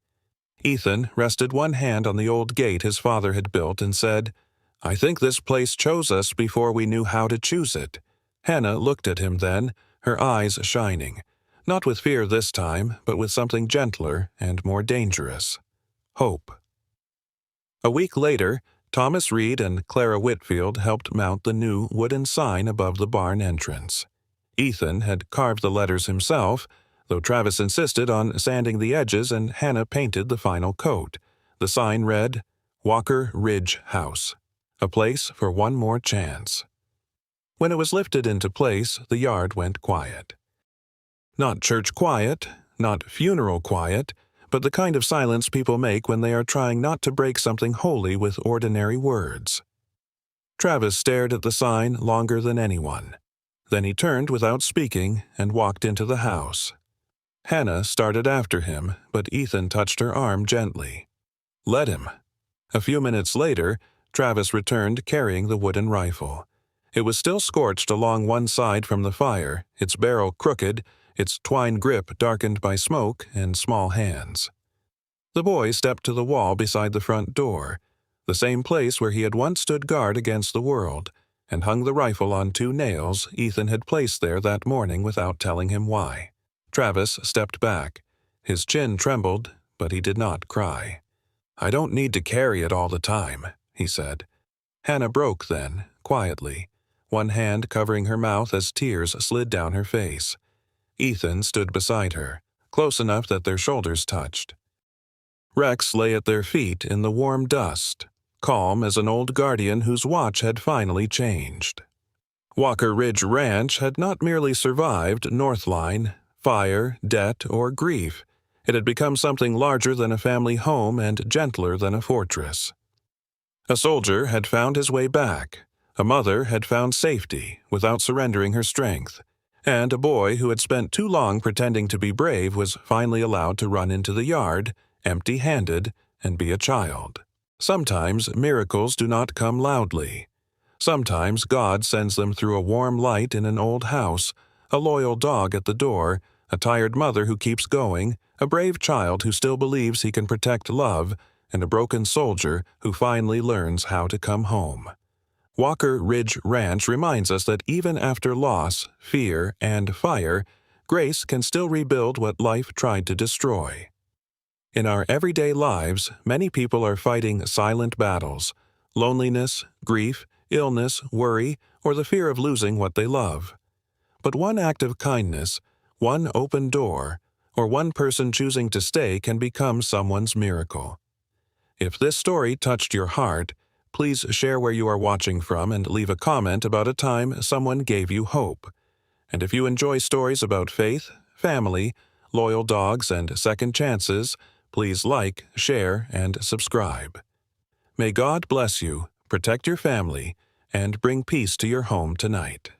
[SPEAKER 1] Ethan rested one hand on the old gate his father had built and said, "I think this place chose us before we knew how to choose it." Hannah looked at him then, her eyes shining, not with fear this time, but with something gentler and more dangerous. Hope. A week later, Thomas Reed and Clara Whitfield helped mount the new wooden sign above the barn entrance. Ethan had carved the letters himself, though Travis insisted on sanding the edges and Hannah painted the final coat. The sign read, "Walker Ridge House, a place for one more chance." When it was lifted into place, the yard went quiet. Not church quiet, not funeral quiet, but the kind of silence people make when they are trying not to break something holy with ordinary words. Travis stared at the sign longer than anyone. Then he turned without speaking and walked into the house. Hannah started after him, but Ethan touched her arm gently. "Let him." A few minutes later, Travis returned carrying the wooden rifle. It was still scorched along one side from the fire, its barrel crooked, its twine grip darkened by smoke and small hands. The boy stepped to the wall beside the front door, the same place where he had once stood guard against the world, and hung the rifle on 2 nails Ethan had placed there that morning without telling him why. Travis stepped back. His chin trembled, but he did not cry. "I don't need to carry it all the time," he said. Hannah broke then, quietly, one hand covering her mouth as tears slid down her face. Ethan stood beside her, close enough that their shoulders touched. Rex lay at their feet in the warm dust, calm as an old guardian whose watch had finally changed. Walker Ridge Ranch had not merely survived Northline, fire, debt, or grief. It had become something larger than a family home and gentler than a fortress. A soldier had found his way back. A mother had found safety without surrendering her strength. And a boy who had spent too long pretending to be brave was finally allowed to run into the yard, empty-handed, and be a child. Sometimes miracles do not come loudly. Sometimes God sends them through a warm light in an old house, a loyal dog at the door, a tired mother who keeps going, a brave child who still believes he can protect love, and a broken soldier who finally learns how to come home. Walker Ridge Ranch reminds us that even after loss, fear, and fire, grace can still rebuild what life tried to destroy. In our everyday lives, many people are fighting silent battles: loneliness, grief, illness, worry, or the fear of losing what they love. But one act of kindness, one open door, or one person choosing to stay can become someone's miracle. If this story touched your heart, please share where you are watching from and leave a comment about a time someone gave you hope. And if you enjoy stories about faith, family, loyal dogs, and second chances, please like, share, and subscribe. May God bless you, protect your family, and bring peace to your home tonight.